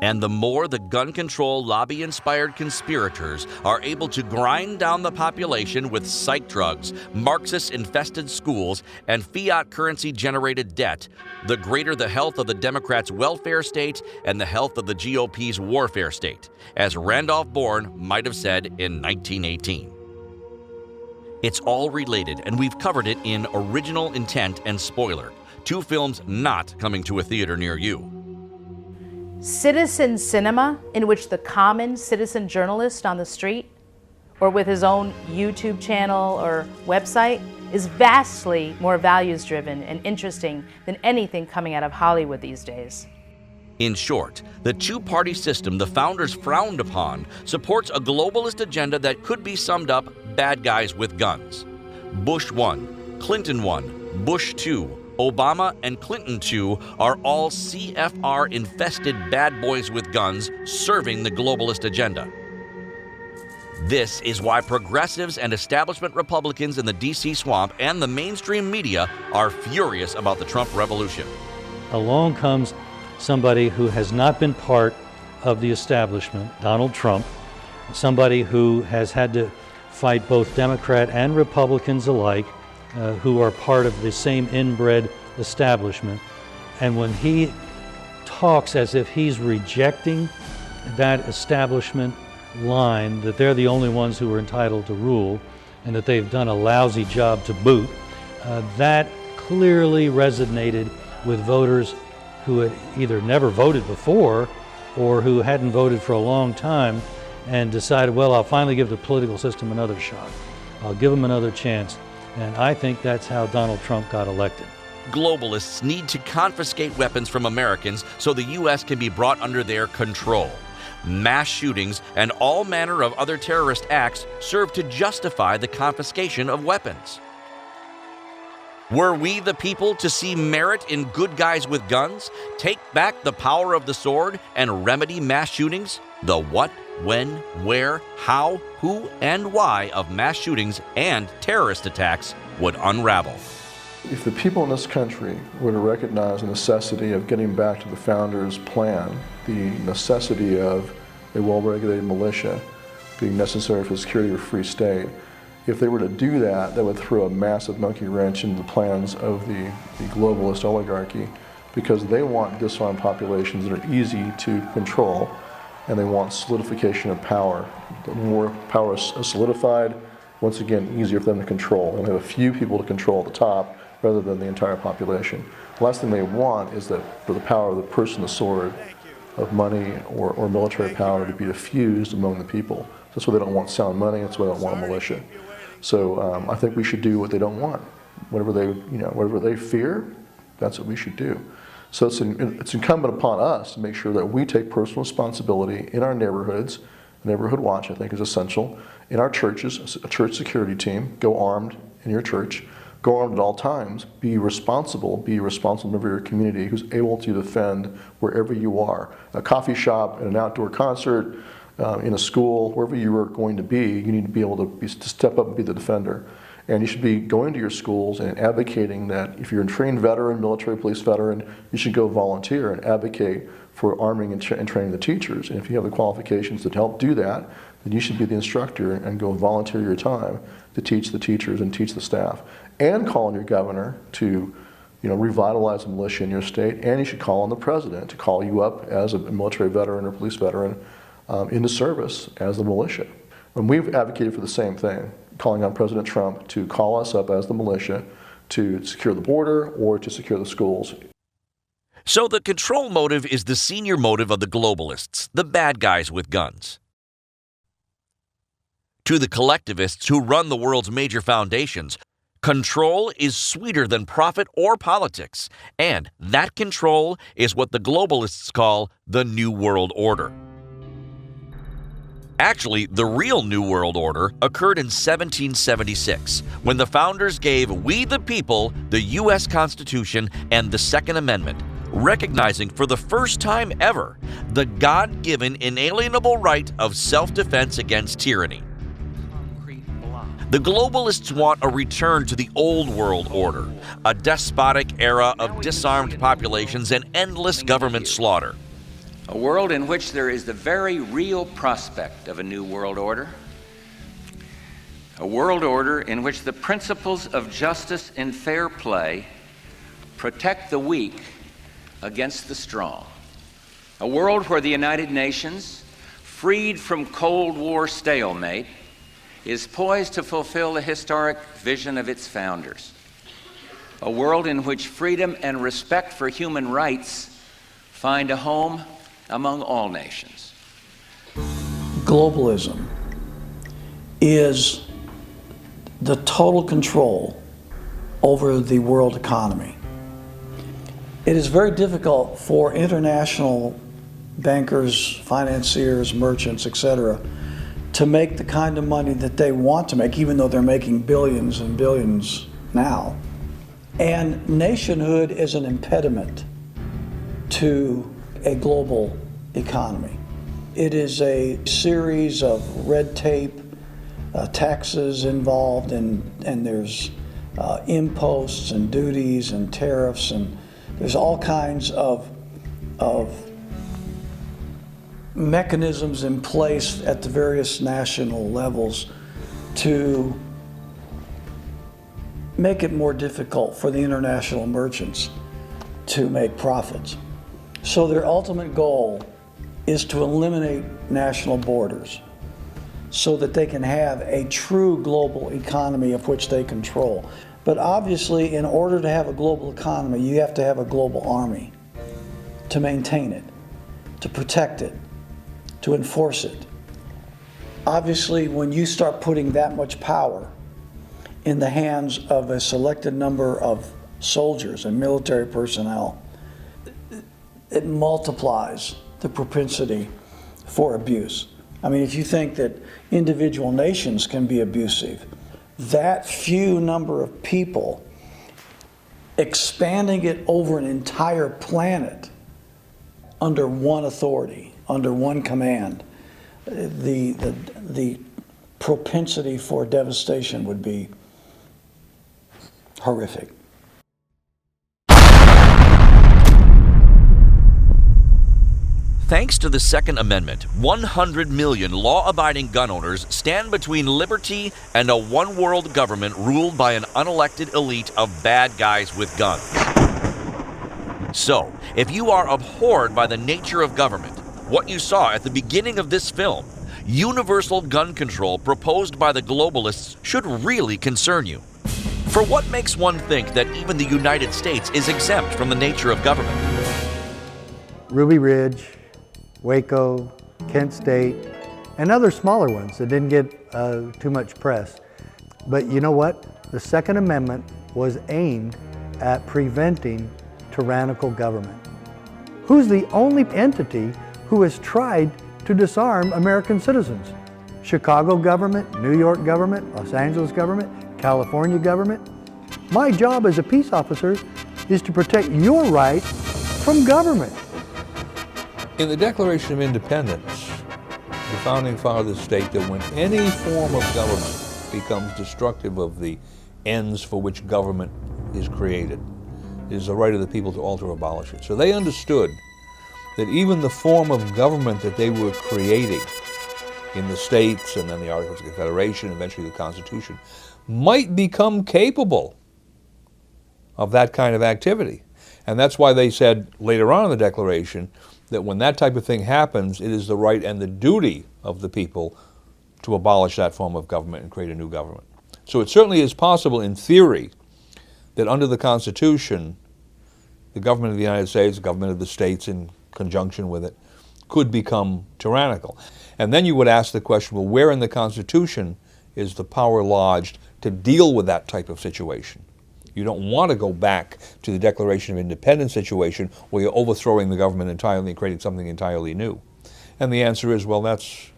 And the more the gun control lobby-inspired conspirators are able to grind down the population with psych drugs, Marxist-infested schools, and fiat currency-generated debt, the greater the health of the Democrats' welfare state and the health of the GOP's warfare state, as Randolph Bourne might have said in 1918. It's all related, and we've covered it in Original Intent and Spoiler, two films not coming to a theater near you. Citizen cinema, in which the common citizen journalist on the street, or with his own YouTube channel or website, is vastly more values-driven and interesting than anything coming out of Hollywood these days. In short, the two-party system the founders frowned upon supports a globalist agenda that could be summed up bad guys with guns. Bush 1, Clinton 1, Bush 2, Obama and Clinton too are all CFR-infested bad boys with guns serving the globalist agenda. This is why progressives and establishment Republicans in the DC swamp and the mainstream media are furious about the Trump revolution. Along comes somebody who has not been part of the establishment, Donald Trump, somebody who has had to fight both Democrat and Republicans alike, who are part of the same inbred establishment. And when he talks as if he's rejecting that establishment line, that they're the only ones who are entitled to rule and that they've done a lousy job to boot, that clearly resonated with voters who had either never voted before or who hadn't voted for a long time and decided, well, I'll finally give the political system another shot. I'll give them another chance. And I think that's how Donald Trump got elected. Globalists need to confiscate weapons from Americans so the U.S. can be brought under their control. Mass shootings and all manner of other terrorist acts serve to justify the confiscation of weapons. Were we the people to see merit in good guys with guns, take back the power of the sword, and remedy mass shootings? The what, when, where, how, who, and why of mass shootings and terrorist attacks would unravel. If the people in this country were to recognize the necessity of getting back to the founders' plan, the necessity of a well-regulated militia being necessary for the security of a free state, if they were to do that, that would throw a massive monkey wrench into the plans of the globalist oligarchy, because they want disarmed populations that are easy to control, and they want solidification of power. The more power is solidified, once again, easier for them to control. They'll have a few people to control at the top rather than the entire population. The last thing they want is that for the power of the purse and the sword, of money or military power to be diffused among the people. That's why they don't want sound money. That's why they don't want a militia. So I think we should do what they don't want. Whatever they fear, that's what we should do. So it's incumbent upon us to make sure that we take personal responsibility in our neighborhoods. Neighborhood watch, I think, is essential. In our churches, a church security team, go armed in your church. Go armed at all times. Be a responsible member of your community who's able to defend wherever you are. A coffee shop, at an outdoor concert, in a school, wherever you are going to be, you need to be able to step up and be the defender. And you should be going to your schools and advocating that if you're a trained veteran, military police veteran, you should go volunteer and advocate for arming and training the teachers. And if you have the qualifications to help do that, then you should be the instructor and go volunteer your time to teach the teachers and teach the staff. And call on your governor to revitalize the militia in your state, and you should call on the president to call you up as a military veteran or police veteran into service as the militia. And we've advocated for the same thing, calling on President Trump to call us up as the militia to secure the border or to secure the schools. So the control motive is the senior motive of the globalists, the bad guys with guns. To the collectivists who run the world's major foundations, control is sweeter than profit or politics, and that control is what the globalists call the New World Order. Actually, the real New World Order occurred in 1776, when the founders gave we the people the U.S. Constitution and the Second Amendment, recognizing for the first time ever the God-given inalienable right of self-defense against tyranny. The globalists want a return to the old world order, a despotic era of disarmed populations and endless government slaughter. A world in which there is the very real prospect of a new world order. A world order in which the principles of justice and fair play protect the weak against the strong. A world where the United Nations, freed from Cold War stalemate, is poised to fulfill the historic vision of its founders. A world in which freedom and respect for human rights find a home among all nations. Globalism is the total control over the world economy. It is very difficult for international bankers, financiers, merchants, etc., to make the kind of money that they want to make, even though they're making billions and billions now. And nationhood is an impediment to a global economy. It is a series of red tape, taxes involved, and there's imposts and duties and tariffs, and there's all kinds of mechanisms in place at the various national levels to make it more difficult for the international merchants to make profits. So their ultimate goal is to eliminate national borders so that they can have a true global economy of which they control. But obviously, in order to have a global economy, you have to have a global army to maintain it, to protect it, to enforce it. Obviously, when you start putting that much power in the hands of a selected number of soldiers and military personnel, it multiplies the propensity for abuse. I mean, if you think that individual nations can be abusive, that few number of people expanding it over an entire planet under one authority, under one command, the propensity for devastation would be horrific. Thanks to the Second Amendment, 100 million law-abiding gun owners stand between liberty and a one-world government ruled by an unelected elite of bad guys with guns. So, if you are abhorred by the nature of government, what you saw at the beginning of this film, universal gun control proposed by the globalists should really concern you. For what makes one think that even the United States is exempt from the nature of government? Ruby Ridge, Waco, Kent State, and other smaller ones that didn't get too much press. But you know what? The Second Amendment was aimed at preventing tyrannical government. Who's the only entity who has tried to disarm American citizens? Chicago government, New York government, Los Angeles government, California government. My job as a peace officer is to protect your right from government. In the Declaration of Independence, the Founding Fathers state that when any form of government becomes destructive of the ends for which government is created, it is the right of the people to alter or abolish it. So they understood that even the form of government that they were creating in the states and then the Articles of Confederation, eventually the Constitution, might become capable of that kind of activity. And that's why they said later on in the Declaration that when that type of thing happens, it is the right and the duty of the people to to abolish that form of government and create a new government. So it certainly is possible in theory that under the Constitution, the government of the United States, the government of the states in conjunction with it, could become tyrannical. And then you would ask the question, well, where in the Constitution is the power lodged to deal with that type of situation? You don't want to go back to the Declaration of Independence situation where you're overthrowing the government entirely and creating something entirely new. And the answer is, well, that's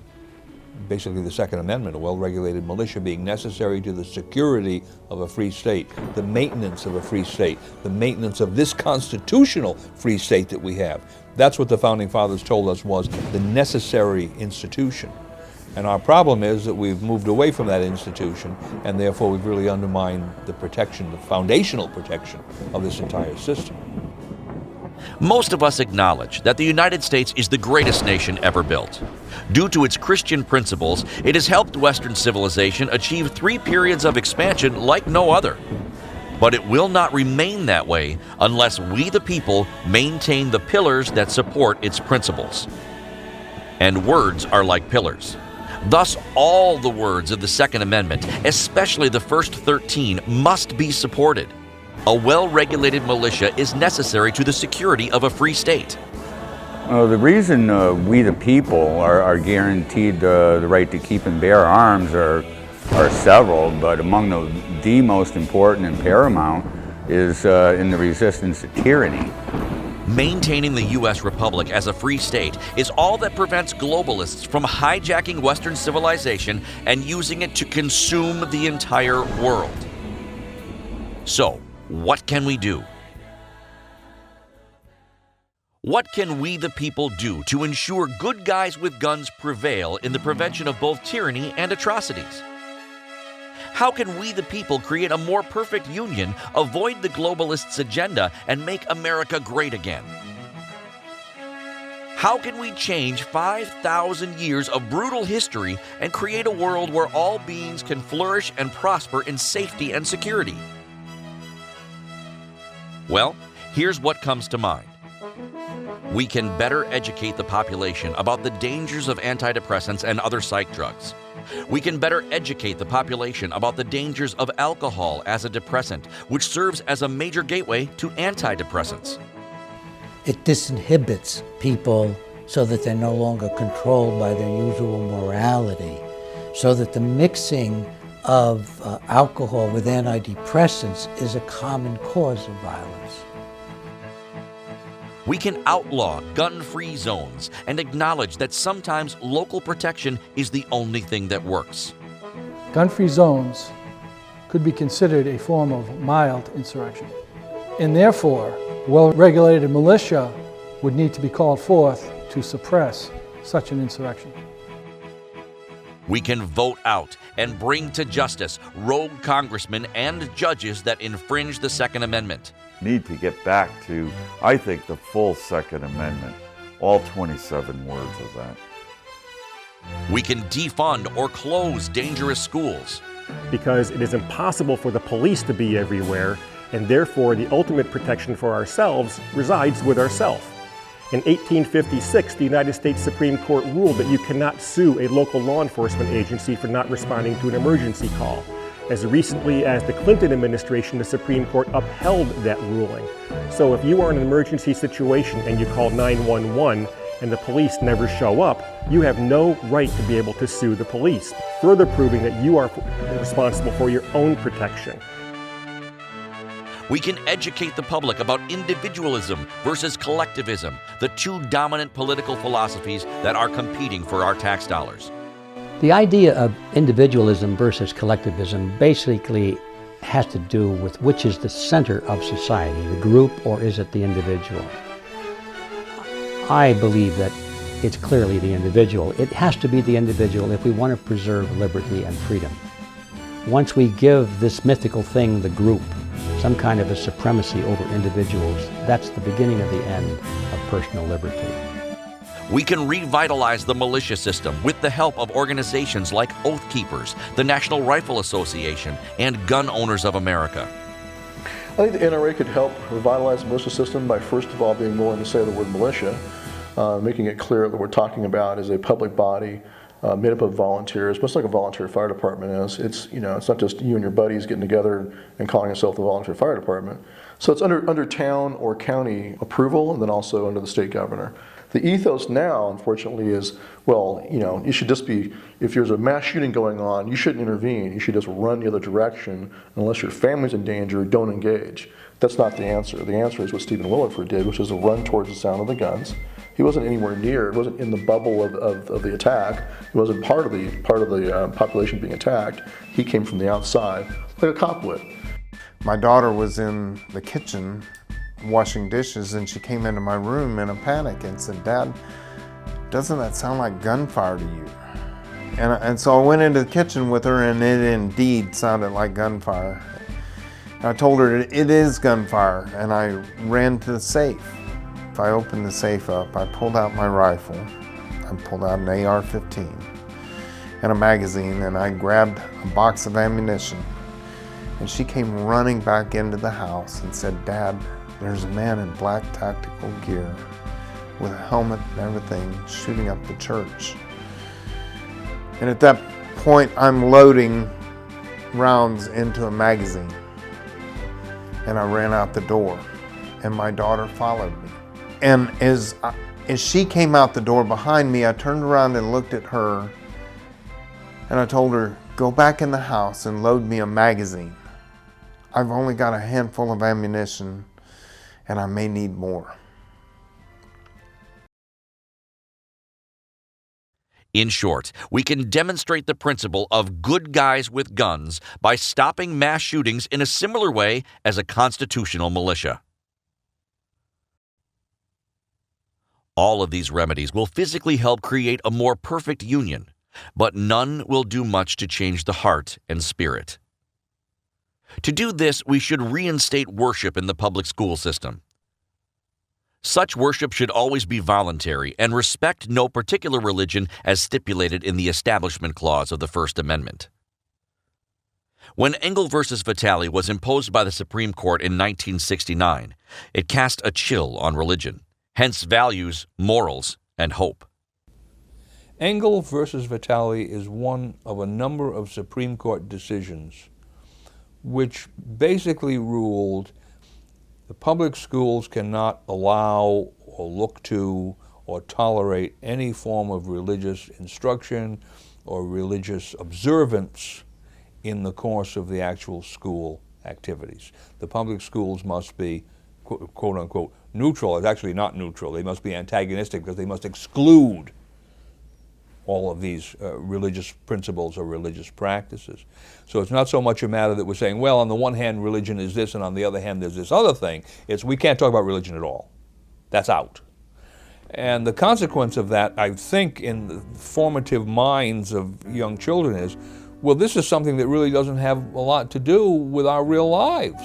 basically the Second Amendment, a well-regulated militia being necessary to the security of a free state, the maintenance of a free state, the maintenance of this constitutional free state that we have. That's what the Founding Fathers told us was the necessary institution. And our problem is that we've moved away from that institution, and therefore we've really undermined the protection, the foundational protection of this entire system. Most of us acknowledge that the United States is the greatest nation ever built. Due to its Christian principles, it has helped Western civilization achieve 3 periods of expansion like no other. But it will not remain that way unless we, the people, maintain the pillars that support its principles. And words are like pillars. Thus, all the words of the Second Amendment, especially the first 13, must be supported. A well-regulated militia is necessary to the security of a free state. The reason we the people are guaranteed the right to keep and bear arms are several, but among the most important and paramount is in the resistance to tyranny. Maintaining the U.S. Republic as a free state is all that prevents globalists from hijacking Western civilization and using it to consume the entire world. So, what can we do? What can we the people do to ensure good guys with guns prevail in the prevention of both tyranny and atrocities? How can we the people create a more perfect union, avoid the globalists' agenda, and make America great again? How can we change 5,000 years of brutal history and create a world where all beings can flourish and prosper in safety and security? Well, here's what comes to mind. We can better educate the population about the dangers of antidepressants and other psych drugs. We can better educate the population about the dangers of alcohol as a depressant, which serves as a major gateway to antidepressants. It disinhibits people so that they're no longer controlled by their usual morality, so that the mixing of alcohol with antidepressants is a common cause of violence. We can outlaw gun-free zones and acknowledge that sometimes local protection is the only thing that works. Gun-free zones could be considered a form of mild insurrection, and therefore, well-regulated militia would need to be called forth to suppress such an insurrection. We can vote out and bring to justice rogue congressmen and judges that infringe the Second Amendment. Need to get back to, I think, the full Second Amendment, all 27 words of that. We can defund or close dangerous schools. Because it is impossible for the police to be everywhere, and therefore the ultimate protection for ourselves resides with ourselves. In 1856, the United States Supreme Court ruled that you cannot sue a local law enforcement agency for not responding to an emergency call. As recently as the Clinton administration, the Supreme Court upheld that ruling. So if you are in an emergency situation and you call 911 and the police never show up, you have no right to be able to sue the police, further proving that you are responsible for your own protection. We can educate the public about individualism versus collectivism, the two dominant political philosophies that are competing for our tax dollars. The idea of individualism versus collectivism basically has to do with which is the center of society, the group or is it the individual? I believe that it's clearly the individual. It has to be the individual if we want to preserve liberty and freedom. Once we give this mythical thing, the group, some kind of a supremacy over individuals, that's the beginning of the end of personal liberty. We can revitalize the militia system with the help of organizations like Oath Keepers, the National Rifle Association, and Gun Owners of America. I think the NRA could help revitalize the militia system by first of all being willing to say the word militia, making it clear that what we're talking about is a public body made up of volunteers, much like a volunteer fire department is. It's not just you and your buddies getting together and calling yourself the volunteer fire department. So it's under town or county approval, and then also under the state governor. The ethos now, unfortunately, is, well, you should just be, if there's a mass shooting going on, you shouldn't intervene. You should just run the other direction. Unless your family's in danger, don't engage. That's not the answer. The answer is what Stephen Williford did, which is to run towards the sound of the guns. He wasn't anywhere near, it wasn't in the bubble of the attack. He wasn't part of the population being attacked. He came from the outside, like a cop would. My daughter was in the kitchen washing dishes, and she came into my room in a panic and said, "Dad, doesn't that sound like gunfire to you?" And so I went into the kitchen with her, and it indeed sounded like gunfire. I told her it is gunfire, and I ran to the safe. I opened the safe up, I pulled out my rifle, I pulled out an AR-15 and a magazine, and I grabbed a box of ammunition. And she came running back into the house and said, "Dad, there's a man in black tactical gear with a helmet and everything shooting up the church." And at that point, I'm loading rounds into a magazine. And I ran out the door, and my daughter followed me. And as she came out the door behind me, I turned around and looked at her, and I told her, "Go back in the house and load me a magazine. I've only got a handful of ammunition, and I may need more." In short, we can demonstrate the principle of good guys with guns by stopping mass shootings in a similar way as a constitutional militia. All of these remedies will physically help create a more perfect union, but none will do much to change the heart and spirit. To do this, we should reinstate worship in the public school system. Such worship should always be voluntary and respect no particular religion as stipulated in the Establishment Clause of the First Amendment. When Engel versus Vitale was imposed by the Supreme Court in 1969, it cast a chill on religion, hence values, morals, and hope. Engel versus Vitale is one of a number of Supreme Court decisions which basically ruled the public schools cannot allow or look to or tolerate any form of religious instruction or religious observance in the course of the actual school activities. The public schools must be, quote unquote, neutral. It's actually not neutral. They must be antagonistic because they must exclude all of these religious principles or religious practices. So it's not so much a matter that we're saying, well, on the one hand, religion is this, and on the other hand, there's this other thing. It's we can't talk about religion at all. That's out. And the consequence of that, I think, in the formative minds of young children is, well, this is something that really doesn't have a lot to do with our real lives.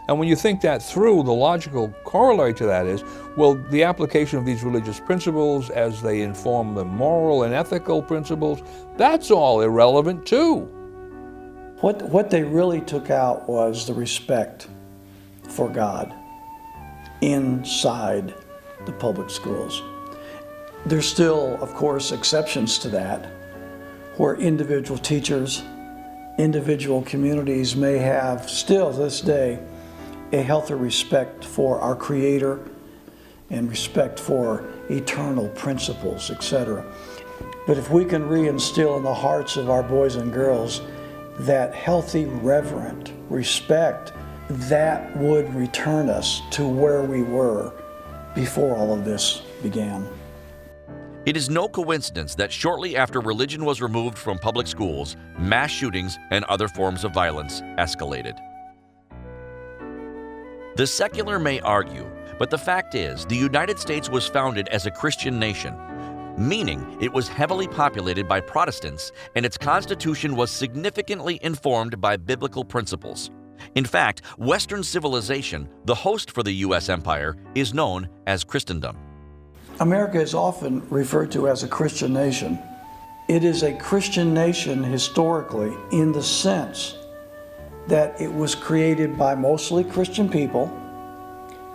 And when you think that through, the logical corollary to that is, well, the application of these religious principles as they inform the moral and ethical principles, that's all irrelevant too. What they really took out was the respect for God inside the public schools. There's still, of course, exceptions to that, where individual teachers, individual communities may have still to this day a healthy respect for our Creator and respect for eternal principles, etc. But if we can reinstill in the hearts of our boys and girls that healthy, reverent respect, that would return us to where we were before all of this began. It is no coincidence that shortly after religion was removed from public schools, mass shootings and other forms of violence escalated. The secular may argue, but the fact is the United States was founded as a Christian nation, meaning it was heavily populated by Protestants and its constitution was significantly informed by biblical principles. In fact, Western civilization, the host for the U.S. empire, is known as Christendom. America is often referred to as a Christian nation. It is a Christian nation historically in the sense that it was created by mostly Christian people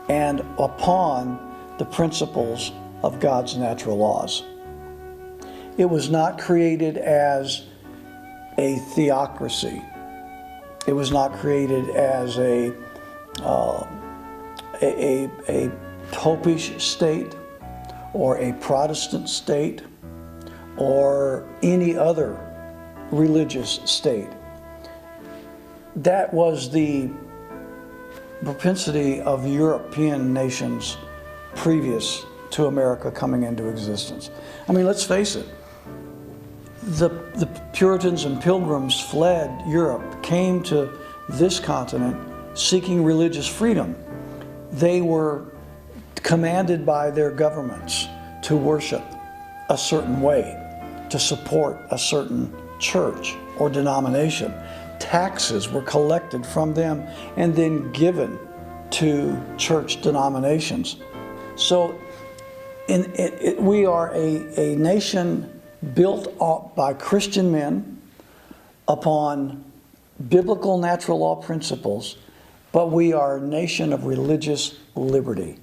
and upon the principles of God's natural laws. It was not created as a theocracy. It was not created as a popish state or a Protestant state or any other religious state. That was the propensity of European nations previous to America coming into existence. I mean, let's face it, the Puritans and Pilgrims fled Europe, came to this continent seeking religious freedom. They were commanded by their governments to worship a certain way, to support a certain church or denomination. Taxes were collected from them and then given to church denominations. So we are a nation built up by Christian men upon biblical natural law principles, but we are a nation of religious liberty.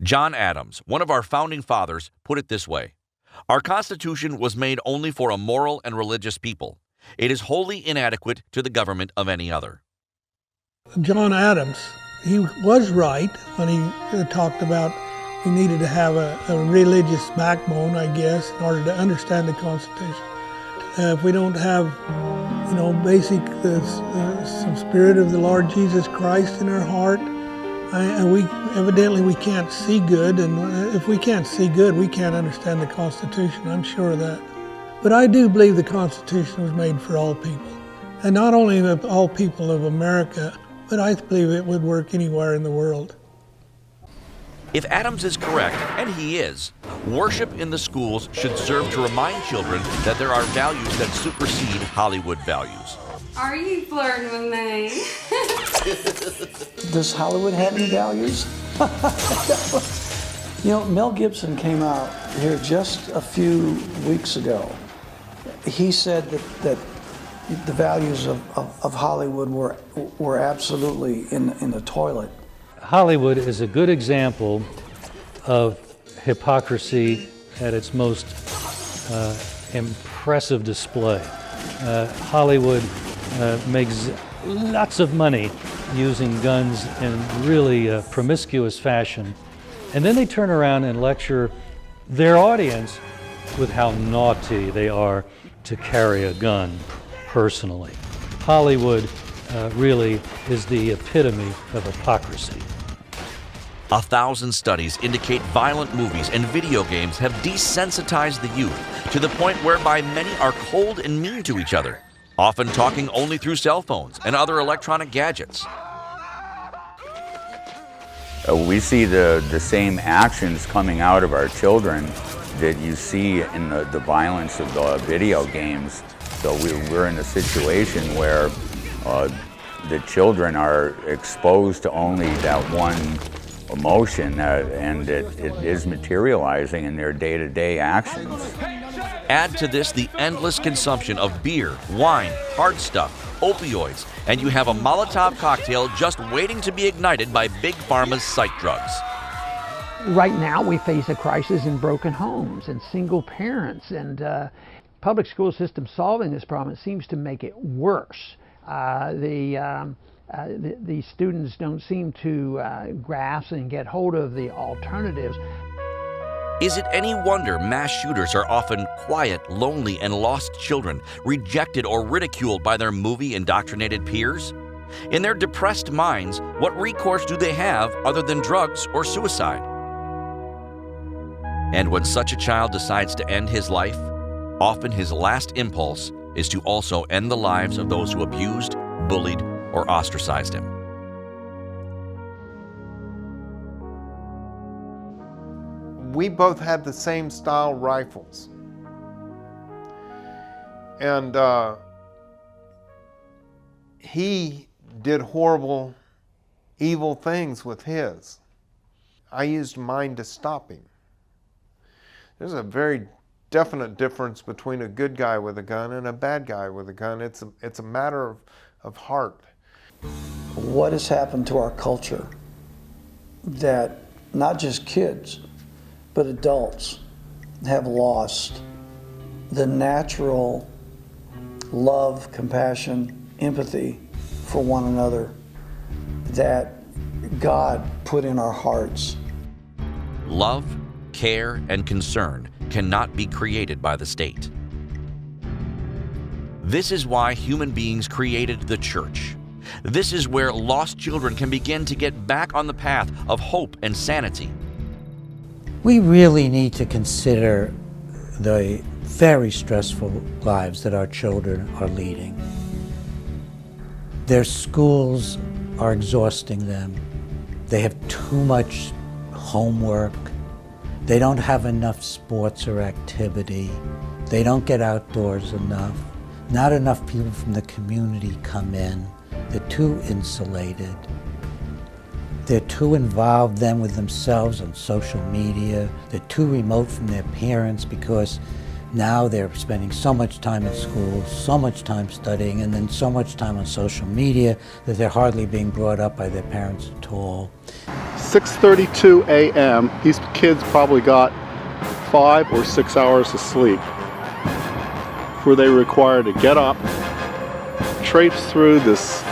John Adams, one of our founding fathers, put it this way: "Our Constitution was made only for a moral and religious people. It is wholly inadequate to the government of any other." John Adams, he was right when he talked about we needed to have a religious backbone, I guess, in order to understand the Constitution. If we don't have, basic some spirit of the Lord Jesus Christ in our heart, and we can't see good, and if we can't see good, we can't understand the Constitution. I'm sure of that. But I do believe the Constitution was made for all people, and not only all people of America, but I believe it would work anywhere in the world. If Adams is correct, and he is, worship in the schools should serve to remind children that there are values that supersede Hollywood values. Are you flirting with me? Does Hollywood have any values? Mel Gibson came out here just a few weeks ago. He said that the values of Hollywood were absolutely in the toilet. Hollywood is a good example of hypocrisy at its most impressive display. Hollywood makes lots of money using guns in really promiscuous fashion, and then they turn around and lecture their audience with how naughty they are to carry a gun personally. Hollywood really is the epitome of hypocrisy. 1,000 studies indicate violent movies and video games have desensitized the youth to the point whereby many are cold and mean to each other, often talking only through cell phones and other electronic gadgets. We see the same actions coming out of our children that you see in the violence of the video games. So we're in a situation where the children are exposed to only that one emotion, and it is materializing in their day-to-day actions. Add to this the endless consumption of beer, wine, hard stuff, opioids, and you have a Molotov cocktail just waiting to be ignited by Big Pharma's psych drugs. Right now we face a crisis in broken homes and single parents, and public school system solving this problem, it seems to make it worse. The students don't seem to grasp and get hold of the alternatives. Is it any wonder mass shooters are often quiet, lonely, and lost children, rejected or ridiculed by their movie-indoctrinated peers? In their depressed minds, what recourse do they have other than drugs or suicide? And when such a child decides to end his life, often his last impulse is to also end the lives of those who abused, bullied, or ostracized him. We both had the same style rifles. And he did horrible, evil things with his. I used mine to stop him. There's a very definite difference between a good guy with a gun and a bad guy with a gun. It's a matter of heart. What has happened to our culture that not just kids, but adults have lost the natural love, compassion, empathy for one another that God put in our hearts. Love, care, and concern cannot be created by the state. This is why human beings created the church. This is where lost children can begin to get back on the path of hope and sanity. We really need to consider the very stressful lives that our children are leading. Their schools are exhausting them. They have too much homework. They don't have enough sports or activity. They don't get outdoors enough. Not enough people from the community come in. They're too insulated. They're too involved then with themselves on social media. They're too remote from their parents because now they're spending so much time in school, so much time studying, and then so much time on social media that they're hardly being brought up by their parents at all. 6:32 a.m., these kids probably got 5 or 6 hours of sleep before they were required to get up, traipse through this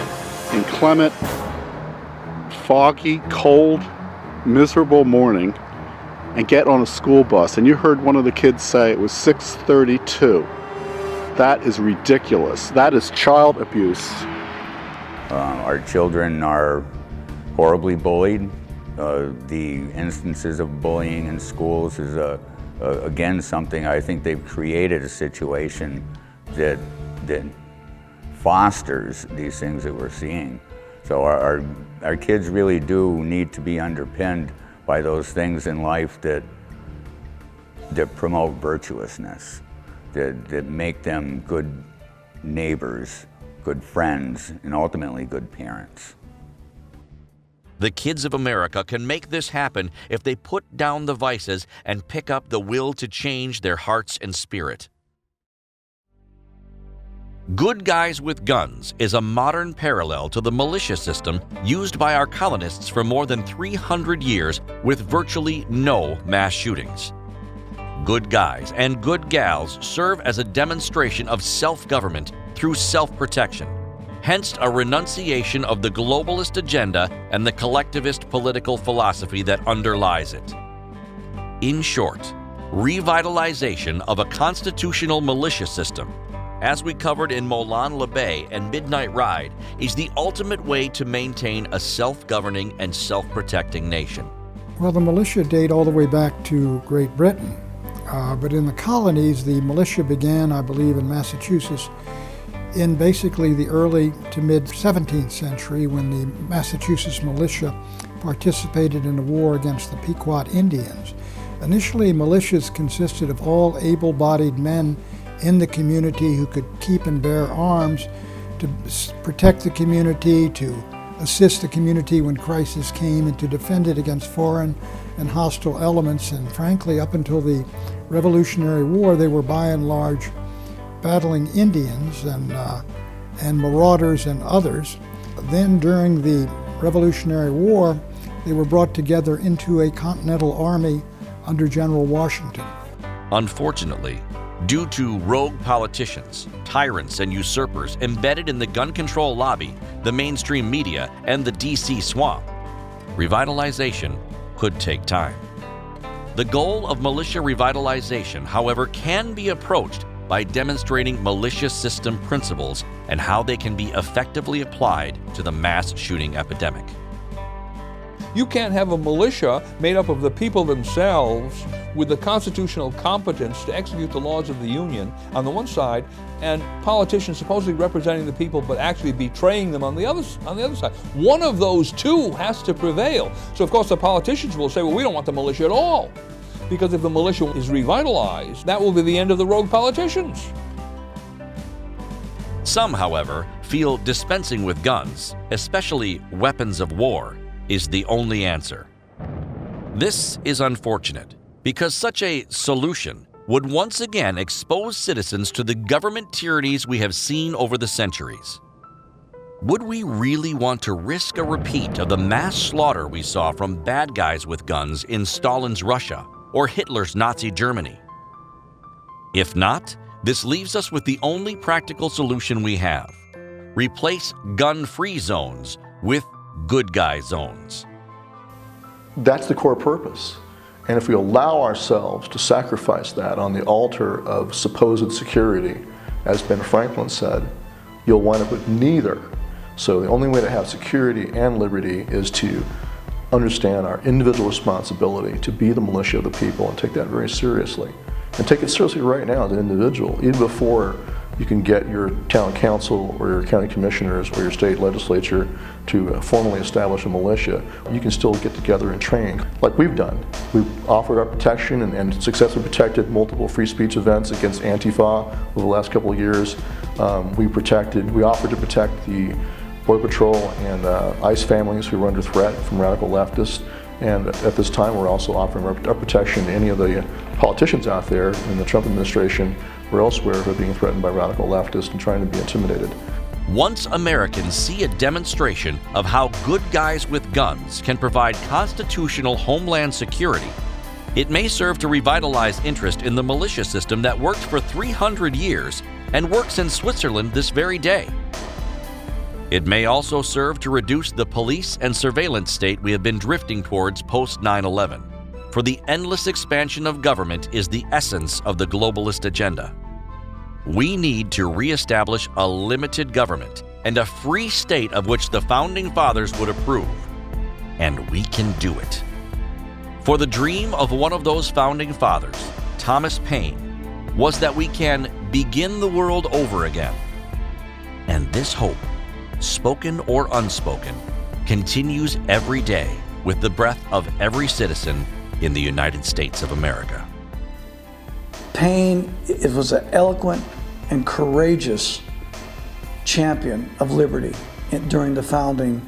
inclement, foggy, cold, miserable morning and get on a school bus. And you heard one of the kids say it was 6:32. That is ridiculous. That is child abuse. Our children are horribly bullied. The instances of bullying in schools is again something. I think they've created a situation that fosters these things that we're seeing. So our kids really do need to be underpinned by those things in life that promote virtuousness, that make them good neighbors, good friends, and ultimately good parents. The kids of America can make this happen if they put down the vices and pick up the will to change their hearts and spirit. Good Guys with Guns is a modern parallel to the militia system used by our colonists for more than 300 years with virtually no mass shootings. Good guys and good gals serve as a demonstration of self-government through self-protection, hence a renunciation of the globalist agenda and the collectivist political philosophy that underlies it. In short, revitalization of a constitutional militia system, as we covered in Molan LeBay and Midnight Ride, is the ultimate way to maintain a self-governing and self-protecting nation. Well, the militia date all the way back to Great Britain, but in the colonies, the militia began, I believe, in Massachusetts in basically the early to mid 17th century when the Massachusetts militia participated in a war against the Pequot Indians. Initially, militias consisted of all able-bodied men in the community who could keep and bear arms to protect the community, to assist the community when crisis came, and to defend it against foreign and hostile elements. And frankly, up until the Revolutionary War, they were by and large battling Indians and marauders and others. Then during the Revolutionary War, they were brought together into a continental army under General Washington. Unfortunately, due to rogue politicians, tyrants, and usurpers embedded in the gun control lobby, the mainstream media, and the DC swamp, revitalization could take time. The goal of militia revitalization, however, can be approached by demonstrating militia system principles and how they can be effectively applied to the mass shooting epidemic. You can't have a militia made up of the people themselves with the constitutional competence to execute the laws of the Union on the one side, and politicians supposedly representing the people but actually betraying them on the other side. One of those two has to prevail. So of course the politicians will say, well, we don't want the militia at all. Because if the militia is revitalized, that will be the end of the rogue politicians. Some, however, feel dispensing with guns, especially weapons of war, is the only answer. This is unfortunate, because such a solution would once again expose citizens to the government tyrannies we have seen over the centuries. Would we really want to risk a repeat of the mass slaughter we saw from bad guys with guns in Stalin's Russia or Hitler's Nazi Germany? If not, This leaves us with the only practical solution we have. Replace gun-free zones with good guy zones. That's the core purpose. And if we allow ourselves to sacrifice that on the altar of supposed security, as Ben Franklin said, you'll wind up with neither. So the only way to have security and liberty is to understand our individual responsibility to be the militia of the people and take that very seriously. And take it seriously right now as an individual, even before you can get your town council or your county commissioners or your state legislature to formally establish a militia. You can still get together and train like we've done. We've offered our protection and successfully protected multiple free speech events against Antifa over the last couple of years. We offered to protect the Border Patrol and ICE families who were under threat from radical leftists. And at this time, we're also offering our protection to any of the politicians out there in the Trump administration or elsewhere who are being threatened by radical leftists and trying to be intimidated. Once Americans see a demonstration of how good guys with guns can provide constitutional homeland security, it may serve to revitalize interest in the militia system that worked for 300 years and works in Switzerland this very day. It may also serve to reduce the police and surveillance state we have been drifting towards post 9/11. For the endless expansion of government is the essence of the globalist agenda. We need to reestablish a limited government and a free state of which the Founding Fathers would approve. And we can do it. For the dream of one of those Founding Fathers, Thomas Paine, was that we can begin the world over again. And this hope, spoken or unspoken, continues every day with the breath of every citizen in the United States of America. Paine was an eloquent and courageous champion of liberty during the founding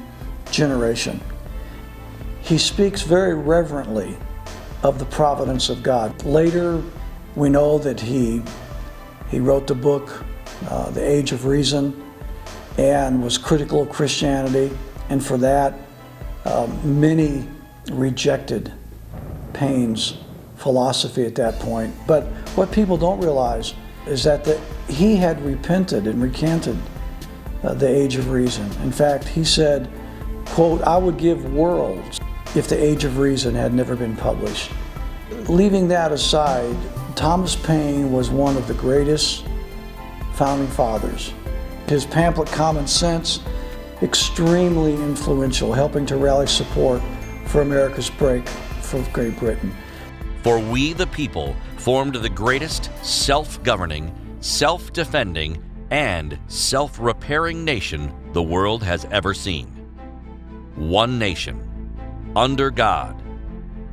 generation. He speaks very reverently of the providence of God. Later, we know that he wrote the book, The Age of Reason, and was critical of Christianity, and for that, many rejected Paine's philosophy at that point. But what people don't realize is that he had repented and recanted The Age of Reason. In fact, he said, quote, "I would give worlds if The Age of Reason had never been published." Leaving that aside, Thomas Paine was one of the greatest founding fathers. His pamphlet, Common Sense, extremely influential, helping to rally support for America's break from Great Britain. For we the people formed the greatest self-governing, self-defending, and self-repairing nation the world has ever seen. One nation, under God,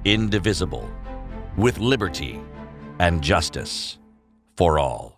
indivisible, with liberty and justice for all.